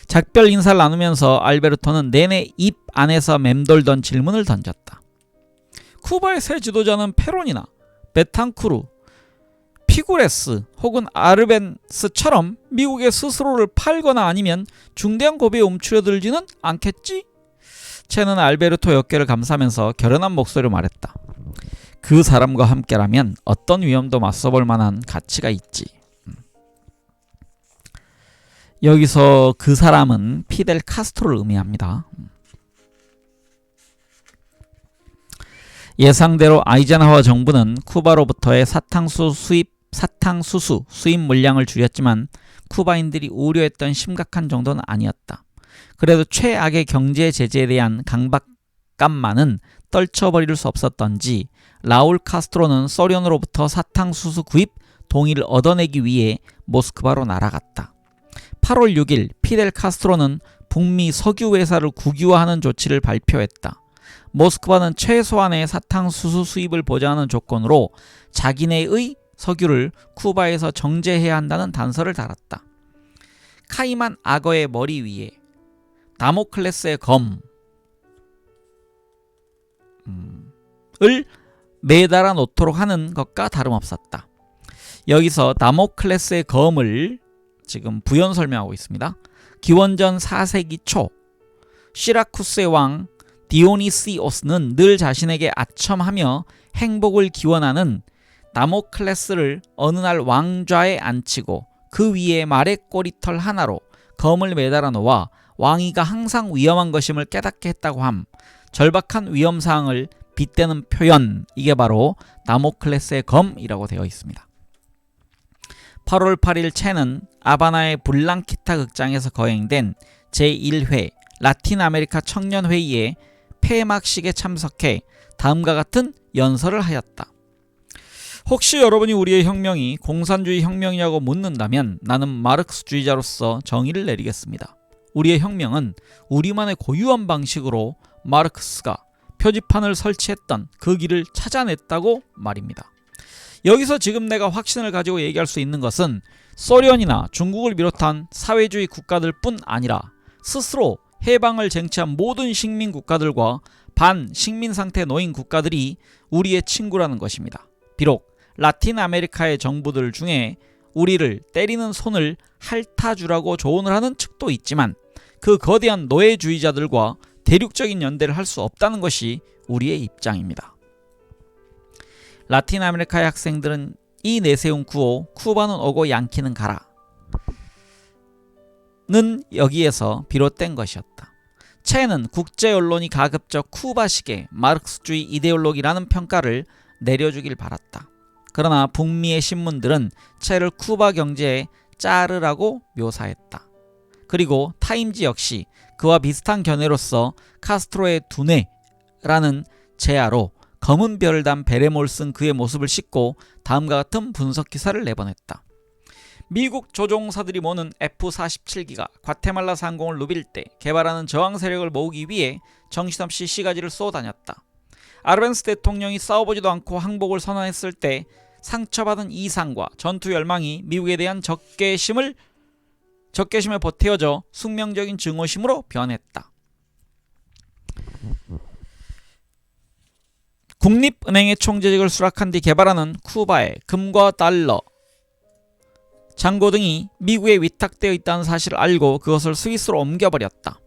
작별 인사를 나누면서 알베르토는 내내 입 안에서 맴돌던 질문을 던졌다. 쿠바의 새 지도자는 페론이나 베탕쿠르, 피구레스 혹은 아르벤스처럼 미국의 스스로를 팔거나 아니면 중대한 고비에 움츠려들지는 않겠지? 체는 알베르토 어깨를 감싸면서 결연한 목소리로 말했다. 그 사람과 함께라면 어떤 위험도 맞서볼 만한 가치가 있지. 여기서 그 사람은 피델 카스트로를 의미합니다. 예상대로 아이젠하워 정부는 쿠바로부터의 사탕수수 수입 물량을 줄였지만 쿠바인들이 우려했던 심각한 정도는 아니었다. 그래도 최악의 경제 제재에 대한 강박감만은 떨쳐버릴 수 없었던지 라울 카스트로는 소련으로부터 사탕수수 구입 동의를 얻어내기 위해 모스크바로 날아갔다. 8월 6일 피델 카스트로는 북미 석유 회사를 국유화하는 조치를 발표했다. 모스크바는 최소한의 사탕수수 수입을 보장하는 조건으로 자기네의 석유를 쿠바에서 정제해야 한다는 단서를 달았다. 카이만 악어의 머리 위에 다모클레스의 검을 매달아 놓도록 하는 것과 다름없었다. 여기서 다모클레스의 검을 지금 부연 설명하고 있습니다. 기원전 4세기 초 시라쿠스의 왕 디오니시오스는 늘 자신에게 아첨하며 행복을 기원하는 다모클레스를 어느 날 왕좌에 앉히고 그 위에 말의 꼬리털 하나로 검을 매달아 놓아 왕위가 항상 위험한 것임을 깨닫게 했다고 함. 절박한 위험사항을 빗대는 표현, 이게 바로 다모클레스의 검이라고 되어 있습니다. 8월 8일 체는 아바나의 블랑키타 극장에서 거행된 제1회 라틴 아메리카 청년회의에 폐막식에 참석해 다음과 같은 연설을 하였다. 혹시 여러분이 우리의 혁명이 공산주의 혁명이라고 묻는다면 나는 마르크스주의자로서 정의를 내리겠습니다. 우리의 혁명은 우리만의 고유한 방식으로 마르크스가 표지판을 설치했던 그 길을 찾아냈다고 말입니다. 여기서 지금 내가 확신을 가지고 얘기할 수 있는 것은 소련이나 중국을 비롯한 사회주의 국가들 뿐 아니라 스스로 해방을 쟁취한 모든 식민 국가들과 반식민 상태에 놓인 국가들이 우리의 친구라는 것입니다. 비록 라틴 아메리카의 정부들 중에 우리를 때리는 손을 핥아주라고 조언을 하는 측도 있지만 그 거대한 노예주의자들과 대륙적인 연대를 할 수 없다는 것이 우리의 입장입니다. 라틴 아메리카의 학생들은 이 내세운 구호 쿠바는 오고 양키는 가라 는 여기에서 비롯된 것이었다. 체는 국제 언론이 가급적 쿠바식의 마르크스주의 이데올로기라는 평가를 내려주길 바랐다. 그러나 북미의 신문들은 체를 쿠바 경제의 짜르라고 묘사했다. 그리고 타임지 역시 그와 비슷한 견해로서 카스트로의 두뇌라는 제야로 검은 별을 단 베레모를 쓴 그의 모습을 싣고 다음과 같은 분석 기사를 내보냈다. 미국 조종사들이 모는 F-47기가 과테말라 상공을 누빌 때 개발하는 저항 세력을 모으기 위해 정신없이 시가지를 쏘다녔다. 아르벤스 대통령이 싸워보지도 않고 항복을 선언했을 때 상처받은 이상과 전투 열망이 미국에 대한 적개심에 보태어져 숙명적인 증오심으로 변했다. 국립은행의 총재직을 수락한 뒤 개발하는 쿠바의 금과 달러, 잔고 등이 미국에 위탁되어 있다는 사실을 알고 그것을 스위스로 옮겨버렸다.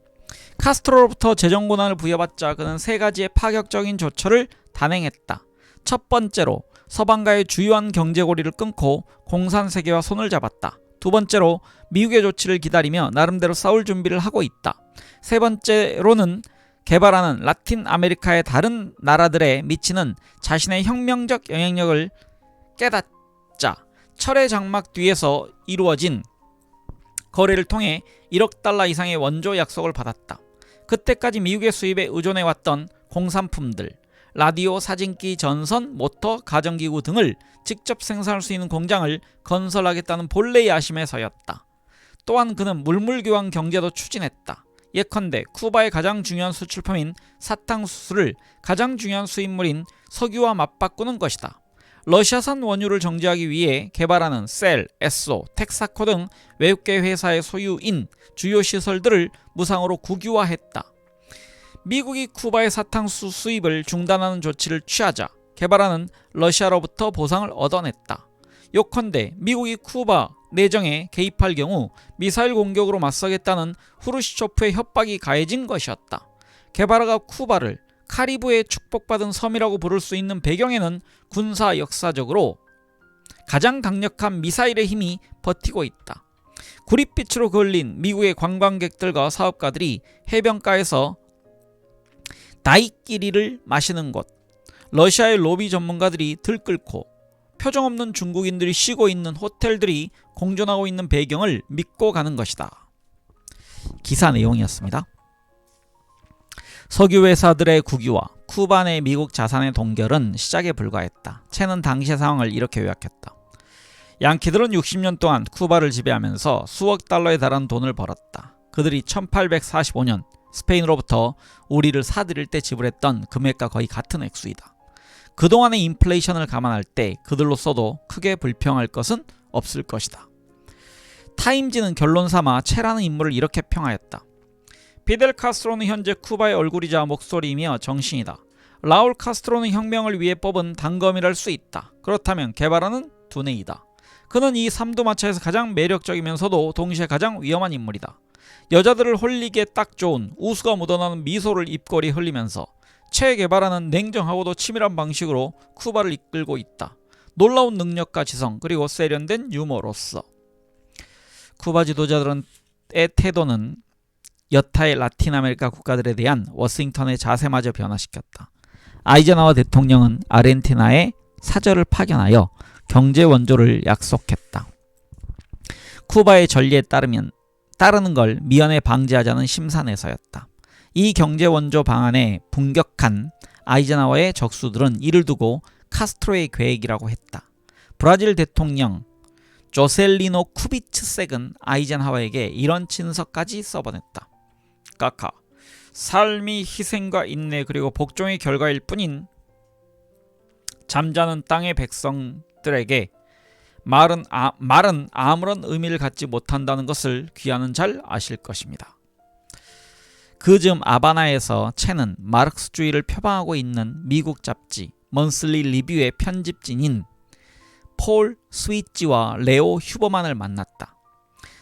카스트로로부터 재정 권한을 부여받자 그는 세 가지의 파격적인 조처를 단행했다. 첫 번째로 서방과의 주요한 경제고리를 끊고 공산세계와 손을 잡았다. 두 번째로 미국의 조치를 기다리며 나름대로 싸울 준비를 하고 있다. 세 번째로는 개발하는 라틴 아메리카의 다른 나라들에 미치는 자신의 혁명적 영향력을 깨닫자 철의 장막 뒤에서 이루어진 거래를 통해 1억 달러 이상의 원조 약속을 받았다. 그때까지 미국의 수입에 의존해왔던 공산품들, 라디오, 사진기, 전선, 모터, 가정기구 등을 직접 생산할 수 있는 공장을 건설하겠다는 본래의 야심에서였다. 또한 그는 물물교환 경제도 추진했다. 예컨대 쿠바의 가장 중요한 수출품인 사탕수수를 가장 중요한 수입물인 석유와 맞바꾸는 것이다. 러시아산 원유를 정제하기 위해 개발하는 셀, 에소, 텍사코 등 외국계 회사의 소유인 주요 시설들을 무상으로 국유화했다. 미국이 쿠바의 사탕수수 수입을 중단하는 조치를 취하자 개발하는 러시아로부터 보상을 얻어냈다. 요컨대 미국이 쿠바 내정에 개입할 경우 미사일 공격으로 맞서겠다는 후르시초프의 협박이 가해진 것이었다. 개발하가 쿠바를 카리브해의 축복받은 섬이라고 부를 수 있는 배경에는 군사 역사적으로 가장 강력한 미사일의 힘이 버티고 있다. 구릿빛으로 그을린 미국의 관광객들과 사업가들이 해변가에서 다이끼리를 마시는 곳, 러시아의 로비 전문가들이 들끓고 표정 없는 중국인들이 쉬고 있는 호텔들이 공존하고 있는 배경을 믿고 가는 것이다. 기사 내용이었습니다. 석유회사들의 국유화, 쿠바 내 미국 자산의 동결은 시작에 불과했다. 체는 당시의 상황을 이렇게 요약했다. 양키들은 60년 동안 쿠바를 지배하면서 수억 달러에 달하는 돈을 벌었다. 그들이 1845년 스페인으로부터 우리를 사들일 때 지불했던 금액과 거의 같은 액수이다. 그동안의 인플레이션을 감안할 때 그들로서도 크게 불평할 것은 없을 것이다. 타임지는 결론 삼아 체라는 인물을 이렇게 평하였다. 피델 카스트로는 현재 쿠바의 얼굴이자 목소리이며 정신이다. 라울 카스트로는 혁명을 위해 뽑은 단검이랄 수 있다. 그렇다면 개발하는 두뇌이다. 그는 이 삼두마차에서 가장 매력적이면서도 동시에 가장 위험한 인물이다. 여자들을 홀리기에 딱 좋은 우수가 묻어나는 미소를 입꼬리 흘리면서 체 게바라는 냉정하고도 치밀한 방식으로 쿠바를 이끌고 있다. 놀라운 능력과 지성 그리고 세련된 유머로서 쿠바 지도자들의 태도는 여타의 라틴 아메리카 국가들에 대한 워싱턴의 자세마저 변화시켰다. 아이젠하워 대통령은 아르헨티나에 사절을 파견하여 경제 원조를 약속했다. 쿠바의 전례에 따르는 걸 미연에 방지하자는 심산에서였다. 이 경제 원조 방안에 분격한 아이젠하워의 적수들은 이를 두고 카스트로의 계획이라고 했다. 브라질 대통령 조셀리노 쿠비츠색은 아이젠하워에게 이런 친서까지 써보냈다. 까카, 삶이 희생과 인내 그리고 복종의 결과일 뿐인 잠자는 땅의 백성들에게 말은 아무런 의미를 갖지 못한다는 것을 귀하는 잘 아실 것입니다. 그즈음 아바나에서 체는 마르크스주의를 표방하고 있는 미국 잡지 먼슬리 리뷰의 편집진인 폴 스위찌와 레오 휴버만을 만났다.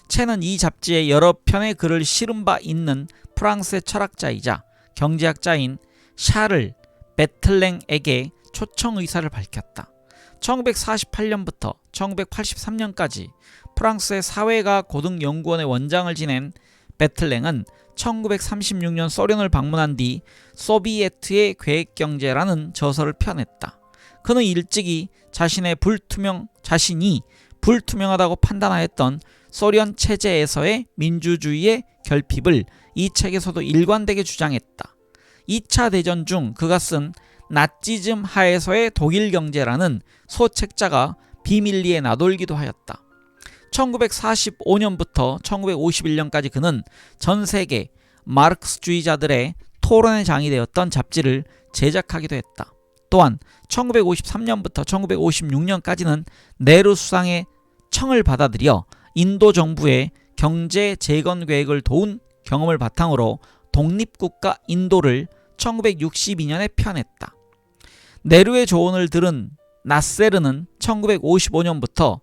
첸은 이 잡지에 여러 편의 글을 실은 바 있는 프랑스의 철학자이자 경제학자인 샤를 베틀랭에게 초청 의사를 밝혔다. 1948년부터 1983년까지 프랑스의 사회가 고등연구원의 원장을 지낸 베틀랭은 1936년 소련을 방문한 뒤 소비에트의 계획경제라는 저서를 펴냈다. 그는 일찍이 자신이 불투명하다고 판단하였던 소련 체제에서의 민주주의의 결핍을 이 책에서도 일관되게 주장했다. 2차 대전 중 그가 쓴 나치즘 하에서의 독일 경제라는 소책자가 비밀리에 나돌기도 하였다. 1945년부터 1951년까지 그는 전 세계 마르크스주의자들의 토론의 장이 되었던 잡지를 제작하기도 했다. 또한 1953년부터 1956년까지는 네루 수상의 청을 받아들여 인도 정부의 경제 재건 계획을 도운 경험을 바탕으로 독립국가 인도를 1962년에 펴냈다. 네루의 조언을 들은 나세르는 1955년부터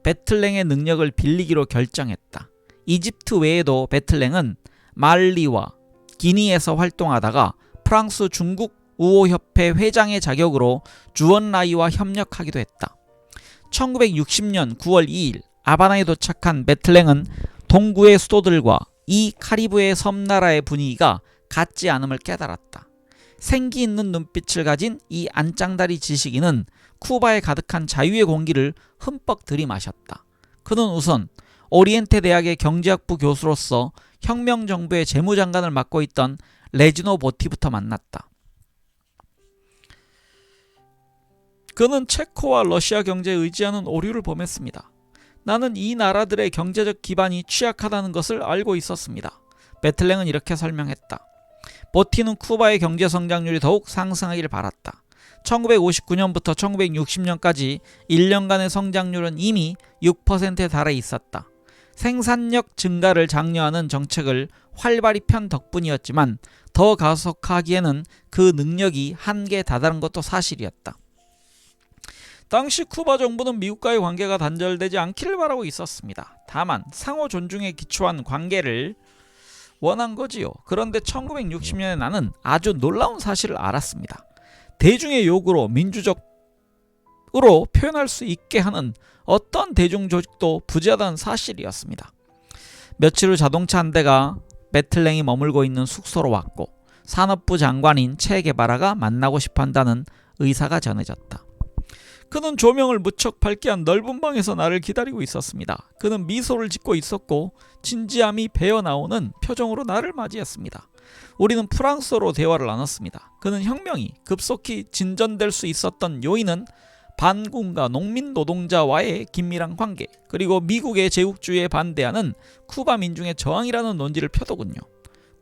베틀랭의 능력을 빌리기로 결정했다. 이집트 외에도 베틀랭은 말리와 기니에서 활동하다가 프랑스 중국 우호협회 회장의 자격으로 주언라이와 협력하기도 했다. 1960년 9월 2일 아바나에 도착한 베틀랭은 동구의 수도들과 이 카리브해 섬나라의 분위기가 같지 않음을 깨달았다. 생기 있는 눈빛을 가진 이 안짱다리 지식인은 쿠바에 가득한 자유의 공기를 흠뻑 들이마셨다. 그는 우선 오리엔테 대학의 경제학부 교수로서 혁명정부의 재무장관을 맡고 있던 레지노 보티부터 만났다. 그는 체코와 러시아 경제에 의지하는 오류를 범했습니다. 나는 이 나라들의 경제적 기반이 취약하다는 것을 알고 있었습니다. 베틀랭은 이렇게 설명했다. 보티는 쿠바의 경제 성장률이 더욱 상승하기를 바랐다. 1959년부터 1960년까지 1년간의 성장률은 이미 6%에 달해 있었다. 생산력 증가를 장려하는 정책을 활발히 편 덕분이었지만 더 가속하기에는 그 능력이 한계에 다다른 것도 사실이었다. 당시 쿠바 정부는 미국과의 관계가 단절되지 않기를 바라고 있었습니다. 다만 상호 존중에 기초한 관계를 원한 거지요. 그런데 1960년에 나는 아주 놀라운 사실을 알았습니다. 대중의 요구로 민주적으로 표현할 수 있게 하는 어떤 대중조직도 부재하다는 사실이었습니다. 며칠 후 자동차 한 대가 베틀랭이 머물고 있는 숙소로 왔고 산업부 장관인 체 게바라가 만나고 싶어 한다는 의사가 전해졌다. 그는 조명을 무척 밝게 한 넓은 방에서 나를 기다리고 있었습니다. 그는 미소를 짓고 있었고 진지함이 배어나오는 표정으로 나를 맞이했습니다. 우리는 프랑스어로 대화를 나눴습니다. 그는 혁명이 급속히 진전될 수 있었던 요인은 반군과 농민 노동자와의 긴밀한 관계, 그리고 미국의 제국주의에 반대하는 쿠바 민중의 저항이라는 논지를 펴더군요.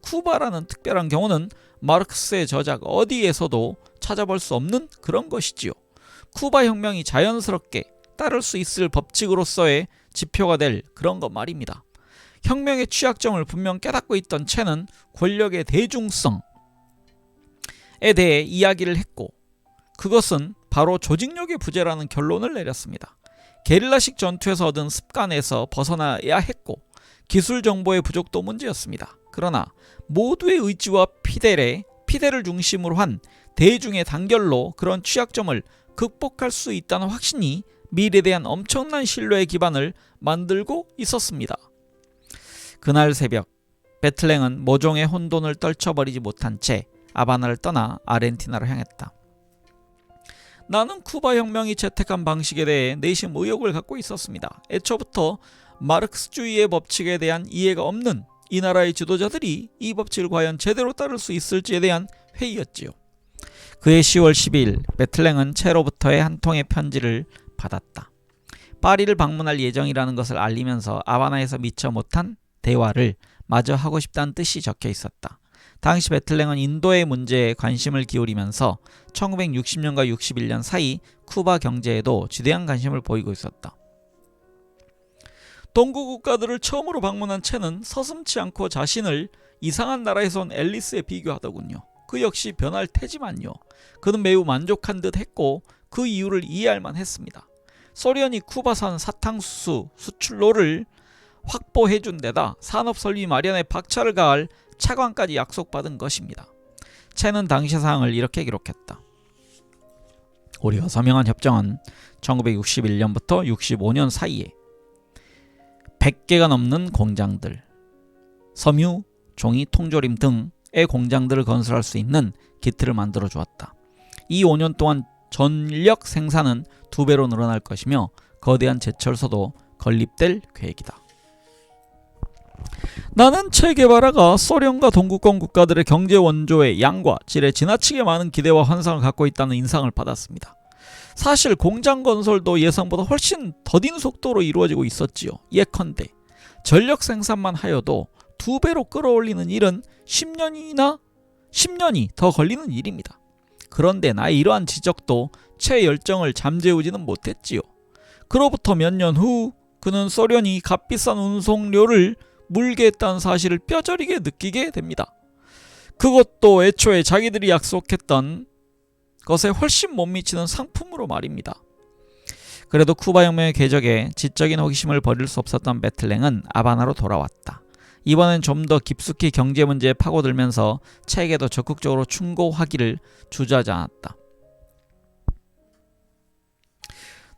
쿠바라는 특별한 경우는 마르크스의 저작 어디에서도 찾아볼 수 없는 그런 것이지요. 쿠바 혁명이 자연스럽게 따를 수 있을 법칙으로서의 지표가 될 그런 것 말입니다. 혁명의 취약점을 분명 깨닫고 있던 체는 권력의 대중성에 대해 이야기를 했고 그것은 바로 조직력의 부재라는 결론을 내렸습니다. 게릴라식 전투에서 얻은 습관에서 벗어나야 했고 기술 정보의 부족도 문제였습니다. 그러나 모두의 의지와 피델을 중심으로 한 대중의 단결로 그런 취약점을 극복할 수 있다는 확신이 미래에 대한 엄청난 신뢰의 기반을 만들고 있었습니다. 그날 새벽 베틀랭은 모종의 혼돈을 떨쳐버리지 못한 채 아바나를 떠나 아르헨티나로 향했다. 나는 쿠바 혁명이 채택한 방식에 대해 내심 의혹을 갖고 있었습니다. 애초부터 마르크스주의의 법칙에 대한 이해가 없는 이 나라의 지도자들이 이 법칙을 과연 제대로 따를 수 있을지에 대한 회의였지요. 그해 10월 12일 베틀랭은 체로부터의 한 통의 편지를 받았다. 파리를 방문할 예정이라는 것을 알리면서 아바나에서 미처 못한 대화를 마저 하고 싶다는 뜻이 적혀 있었다. 당시 베틀랭은 인도의 문제에 관심을 기울이면서 1960년과 61년 사이 쿠바 경제에도 지대한 관심을 보이고 있었다. 동구 국가들을 처음으로 방문한 체는 서슴지 않고 자신을 이상한 나라에서 온 앨리스에 비교하더군요. 그 역시 변할 테지만요. 그는 매우 만족한 듯 했고 그 이유를 이해할 만했습니다. 소련이 쿠바산 사탕수수 수출로를 확보해준 데다 산업설비 마련에 박차를 가할 차관까지 약속받은 것입니다. 채는 당시 사항을 이렇게 기록했다. 우리가 서명한 협정은 1961년부터 65년 사이에 100개가 넘는 공장들, 섬유, 종이, 통조림 등의 공장들을 건설할 수 있는 기틀을 만들어 주었다. 이 5년 동안 전력 생산은 2배로 늘어날 것이며 거대한 제철소도 건립될 계획이다. 나는 체 게바라가 소련과 동구권 국가들의 경제 원조의 양과 질에 지나치게 많은 기대와 환상을 갖고 있다는 인상을 받았습니다. 사실 공장 건설도 예상보다 훨씬 더딘 속도로 이루어지고 있었지요. 예컨대 전력 생산만 하여도 2배로 끌어올리는 일은 10년이 더 걸리는 일입니다. 그런데 나의 이러한 지적도 채 열정을 잠재우지는 못했지요. 그로부터 몇 년 후 그는 소련이 값비싼 운송료를 물게 했다는 사실을 뼈저리게 느끼게 됩니다. 그것도 애초에 자기들이 약속했던 것에 훨씬 못 미치는 상품으로 말입니다. 그래도 쿠바 혁명의 궤적에 지적인 호기심을 버릴 수 없었던 베틀랭은 아바나로 돌아왔다. 이번엔 좀 더 깊숙이 경제 문제에 파고들면서 체에게도 적극적으로 충고하기를 주저하지 않았다.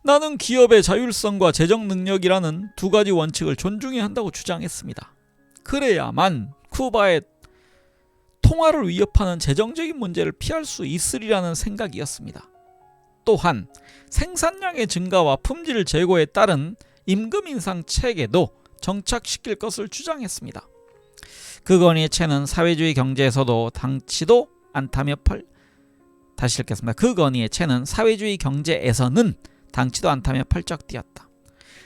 나는 기업의 자율성과 재정 능력이라는 두 가지 원칙을 존중해야 한다고 주장했습니다. 그래야만 쿠바의 통화를 위협하는 재정적인 문제를 피할 수 있으리라는 생각이었습니다. 또한 생산량의 증가와 품질 제고에 따른 임금 인상 체계도 정착시킬 것을 주장했습니다. 그 건의의 체는 사회주의 경제에서도 당치도 않다며 다시 읽겠습니다. 그 건의의 체는 사회주의 경제에서는 당치도 않다며 펄쩍 뛰었다.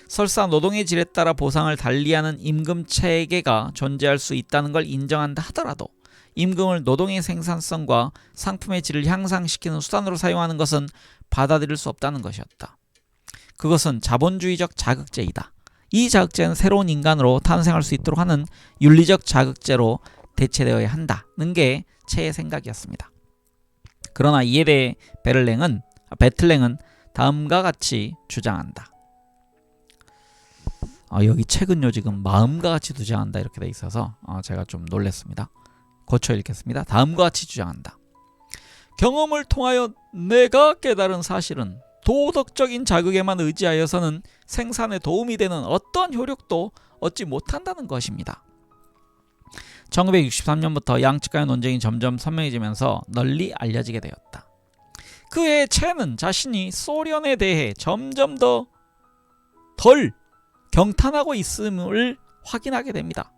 설사 노동의 질에 따라 보상을 달리하는 임금 체계가 존재할 수 있다는 걸 인정한다 하더라도 임금을 노동의 생산성과 상품의 질을 향상시키는 수단으로 사용하는 것은 받아들일 수 없다는 것이었다. 그것은 자본주의적 자극제이다. 이 자극제는 새로운 인간으로 탄생할 수 있도록 하는 윤리적 자극제로 대체되어야 한다는 게 체의 생각이었습니다. 그러나 이에 대해 베틀랭은 다음과 같이 주장한다. 여기 책은요 지금 마음과 같이 주장한다 이렇게 돼 있어서 제가 좀 놀랐습니다. 고쳐 읽겠습니다. 다음과 같이 주장한다. 경험을 통하여 내가 깨달은 사실은 도덕적인 자극에만 의지하여서는 생산에 도움이 되는 어떤 효력도 얻지 못한다는 것입니다. 1963년부터 양측 간의 논쟁이 점점 선명해지면서 널리 알려지게 되었다. 그해 체는 자신이 소련에 대해 점점 덜 경탄하고 있음을 확인하게 됩니다.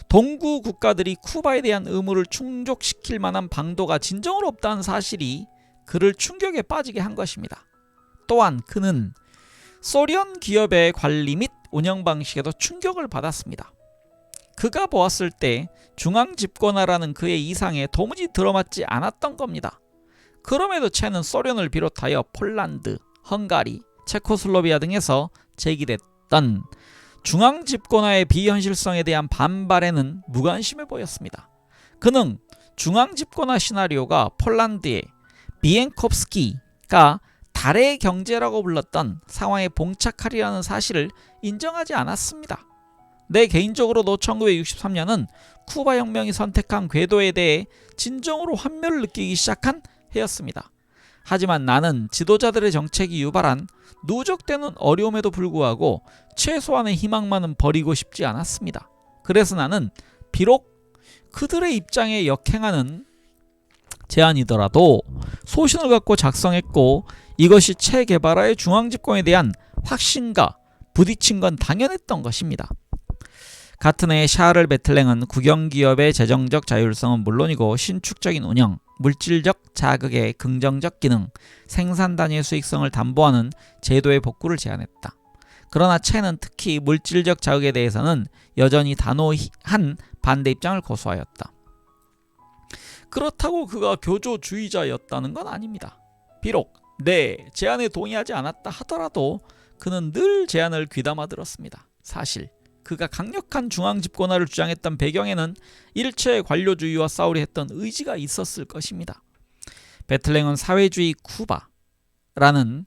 동구 국가들이 쿠바에 대한 의무를 충족시킬 만한 방도가 진정으로 없다는 사실이 그를 충격에 빠지게 한 것입니다. 또한 그는 소련 기업의 관리 및 운영 방식에도 충격을 받았습니다. 그가 보았을 때 중앙집권화라는 그의 이상에 도무지 들어맞지 않았던 겁니다. 그럼에도 체는 소련을 비롯하여 폴란드, 헝가리, 체코슬로비아 등에서 제기됐던 중앙집권화의 비현실성에 대한 반발에는 무관심해 보였습니다. 그는 중앙집권화 시나리오가 폴란드의 비엔콥스키가 달의 경제라고 불렀던 상황에 봉착하리라는 사실을 인정하지 않았습니다. 내 개인적으로도 1963년은 쿠바 혁명이 선택한 궤도에 대해 진정으로 환멸을 느끼기 시작한 해였습니다. 하지만 나는 지도자들의 정책이 유발한 누적되는 어려움에도 불구하고 최소한의 희망만은 버리고 싶지 않았습니다. 그래서 나는 비록 그들의 입장에 역행하는 제안이더라도 소신을 갖고 작성했고 이것이 체 게바라의 중앙집권에 대한 확신과 부딪힌 건 당연했던 것입니다. 같은 해 샤를 베틀랭은 국영기업의 재정적 자율성은 물론이고 신축적인 운영, 물질적 자극의 긍정적 기능, 생산 단위의 수익성을 담보하는 제도의 복구를 제안했다. 그러나 체는 특히 물질적 자극에 대해서는 여전히 단호한 반대 입장을 고수하였다. 그렇다고 그가 교조주의자였다는 건 아닙니다. 비록 내 제안에 동의하지 않았다 하더라도 그는 늘 제안을 귀담아 들었습니다. 사실 그가 강력한 중앙집권화를 주장했던 배경에는 일체 관료주의와 싸우려 했던 의지가 있었을 것입니다. 베틀랭은 사회주의 쿠바라는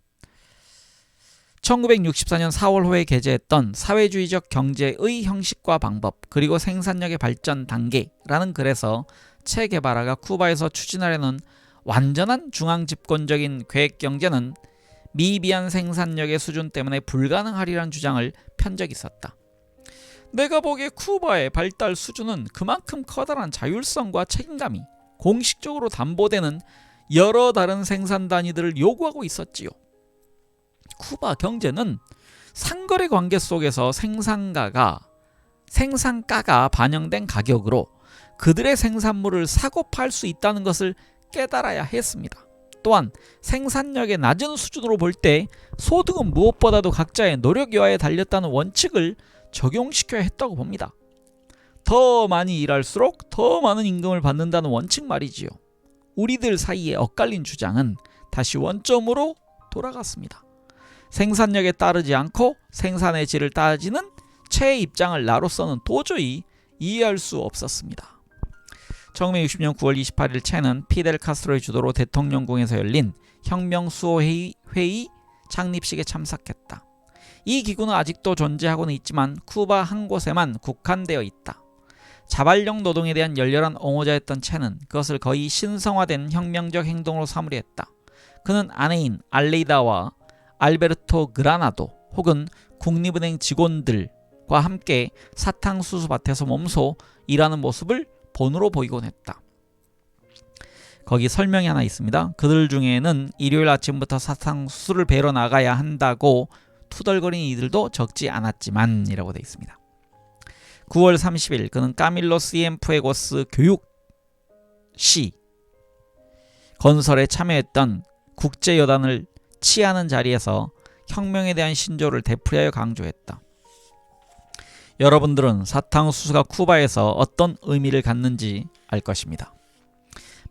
1964년 4월호에 게재했던 사회주의적 경제의 형식과 방법 그리고 생산력의 발전 단계라는 글에서 체 게바라가 쿠바에서 추진하려는 완전한 중앙집권적인 계획경제는 미비한 생산력의 수준 때문에 불가능하리라는 주장을 편 적이 있었다. 내가 보기에 쿠바의 발달 수준은 그만큼 커다란 자율성과 책임감이 공식적으로 담보되는 여러 다른 생산 단위들을 요구하고 있었지요. 쿠바 경제는 상거래 관계 속에서 생산가가 반영된 가격으로 그들의 생산물을 사고 팔 수 있다는 것을 깨달아야 했습니다. 또한 생산력의 낮은 수준으로 볼 때 소득은 무엇보다도 각자의 노력 여하에 달렸다는 원칙을 적용시켜야 했다고 봅니다. 더 많이 일할수록 더 많은 임금을 받는다는 원칙 말이지요. 우리들 사이에 엇갈린 주장은 다시 원점으로 돌아갔습니다. 생산력에 따르지 않고 생산의 질을 따지는 체의 입장을 나로서는 도저히 이해할 수 없었습니다. 1960년 9월 28일 체는 피델 카스트로의 주도로 대통령궁에서 열린 혁명수호회의 창립식에 참석했다. 이 기구는 아직도 존재하고는 있지만 쿠바 한 곳에만 국한되어 있다. 자발력 노동에 대한 열렬한 옹호자였던 체는 그것을 거의 신성화된 혁명적 행동으로 삼으려 했다. 그는 아내인 알레이다와 알베르토 그라나도 혹은 국립은행 직원들과 함께 사탕수수밭에서 몸소 일하는 모습을 본으로 보이곤 했다. 거기 설명이 하나 있습니다. 그들 중에는 일요일 아침부터 사탕수수를 베러 나가야 한다고 투덜거리는 이들도 적지 않았지만 이라고 되어 있습니다. 9월 30일 그는 까밀로 시엠푸에고스 교육시 건설에 참여했던 국제여단을 치하는 자리에서 혁명에 대한 신조를 되풀이하여 강조했다. 여러분들은 사탕수수가 쿠바에서 어떤 의미를 갖는지 알 것입니다.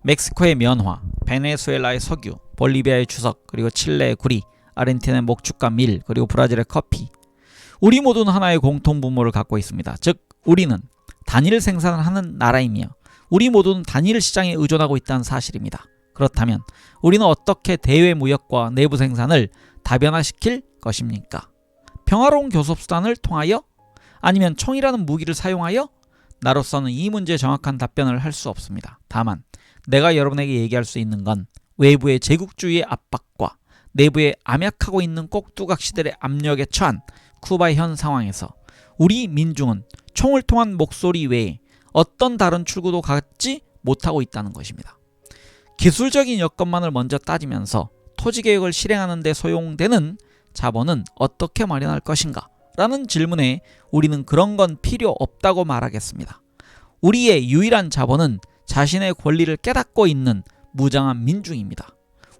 멕시코의 면화, 베네수엘라의 석유, 볼리비아의 주석, 그리고 칠레의 구리, 아르헨티나의 목축과 밀, 그리고 브라질의 커피. 우리 모두는 하나의 공통분모를 갖고 있습니다. 즉 우리는 단일 생산을 하는 나라이며 우리 모두는 단일 시장에 의존하고 있다는 사실입니다. 그렇다면 우리는 어떻게 대외 무역과 내부 생산을 다변화시킬 것입니까? 평화로운 교섭수단을 통하여? 아니면 총이라는 무기를 사용하여? 나로서는 이 문제에 정확한 답변을 할 수 없습니다. 다만 내가 여러분에게 얘기할 수 있는 건 외부의 제국주의의 압박과 내부에 암약하고 있는 꼭두각시들의 압력에 처한 쿠바의 현 상황에서 우리 민중은 총을 통한 목소리 외에 어떤 다른 출구도 갖지 못하고 있다는 것입니다. 기술적인 여건만을 먼저 따지면서 토지개혁을 실행하는 데 소용되는 자본은 어떻게 마련할 것인가? 라는 질문에 우리는 그런 건 필요 없다고 말하겠습니다. 우리의 유일한 자본은 자신의 권리를 깨닫고 있는 무장한 민중입니다.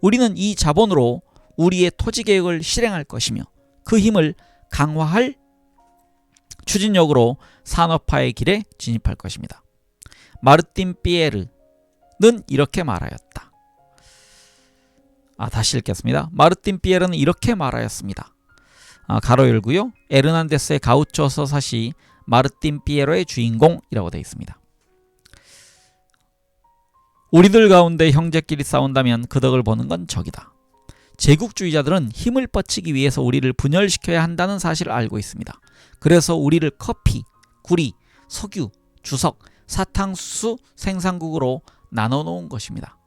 우리는 이 자본으로 우리의 토지개혁을 실행할 것이며 그 힘을 강화할 추진력으로 산업화의 길에 진입할 것입니다. 마르틴 피에르는 이렇게 말하였다. 다시 읽겠습니다. 마르틴 피에르는 이렇게 말하였습니다. 가로 열고요. 에르난데스의 가우초 서사시 마르틴 피에로의 주인공이라고 되어 있습니다. 우리들 가운데 형제끼리 싸운다면 그 덕을 보는 건 적이다. 제국주의자들은 힘을 뻗치기 위해서 우리를 분열시켜야 한다는 사실을 알고 있습니다. 그래서 우리를 커피, 구리, 석유, 주석, 사탕수수 생산국으로 나눠놓은 것입니다.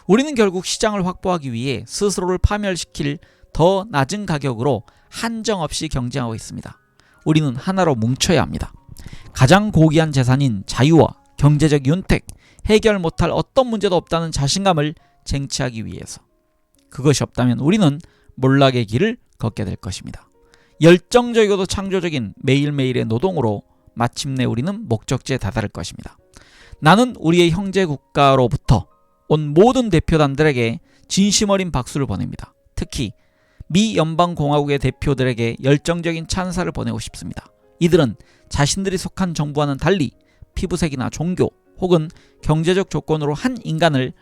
우리는 결국 시장을 확보하기 위해 스스로를 파멸시킬 더 낮은 가격으로 한정없이 경쟁하고 있습니다. 우리는 하나로 뭉쳐야 합니다. 가장 고귀한 재산인 자유와 경제적 윤택, 해결 못할 어떤 문제도 없다는 자신감을 쟁취하기 위해서. 그것이 없다면 우리는 몰락의 길을 걷게 될 것입니다. 열정적이고도 창조적인 매일매일의 노동으로 마침내 우리는 목적지에 다다를 것입니다. 나는 우리의 형제 국가로부터 온 모든 대표단들에게 진심 어린 박수를 보냅니다. 특히 미 연방공화국의 대표들에게 열정적인 찬사를 보내고 싶습니다. 이들은 자신들이 속한 정부와는 달리 피부색이나 종교 혹은 경제적 조건으로 한 인간을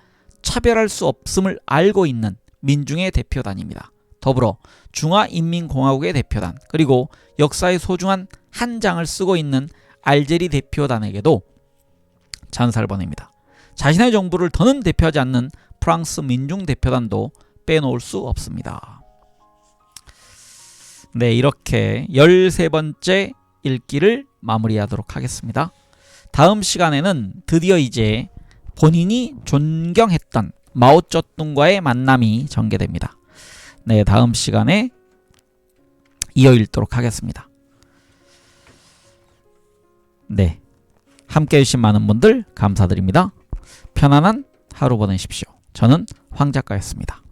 차별할 수 없음을 알고 있는 민중의 대표단입니다. 더불어 중화인민공화국의 대표단 그리고 역사의 소중한 한 장을 쓰고 있는 알제리 대표단에게도 찬사를 보냅니다. 자신의 정부를 더는 대표하지 않는 프랑스 민중 대표단도 빼놓을 수 없습니다. 네, 이렇게 13번째 읽기를 마무리하도록 하겠습니다. 다음 시간에는 드디어 이제 본인이 존경했던 마오쩌둥과의 만남이 전개됩니다. 네, 다음 시간에 이어 읽도록 하겠습니다. 네, 함께해 주신 많은 분들 감사드립니다. 편안한 하루 보내십시오. 저는 황 작가였습니다.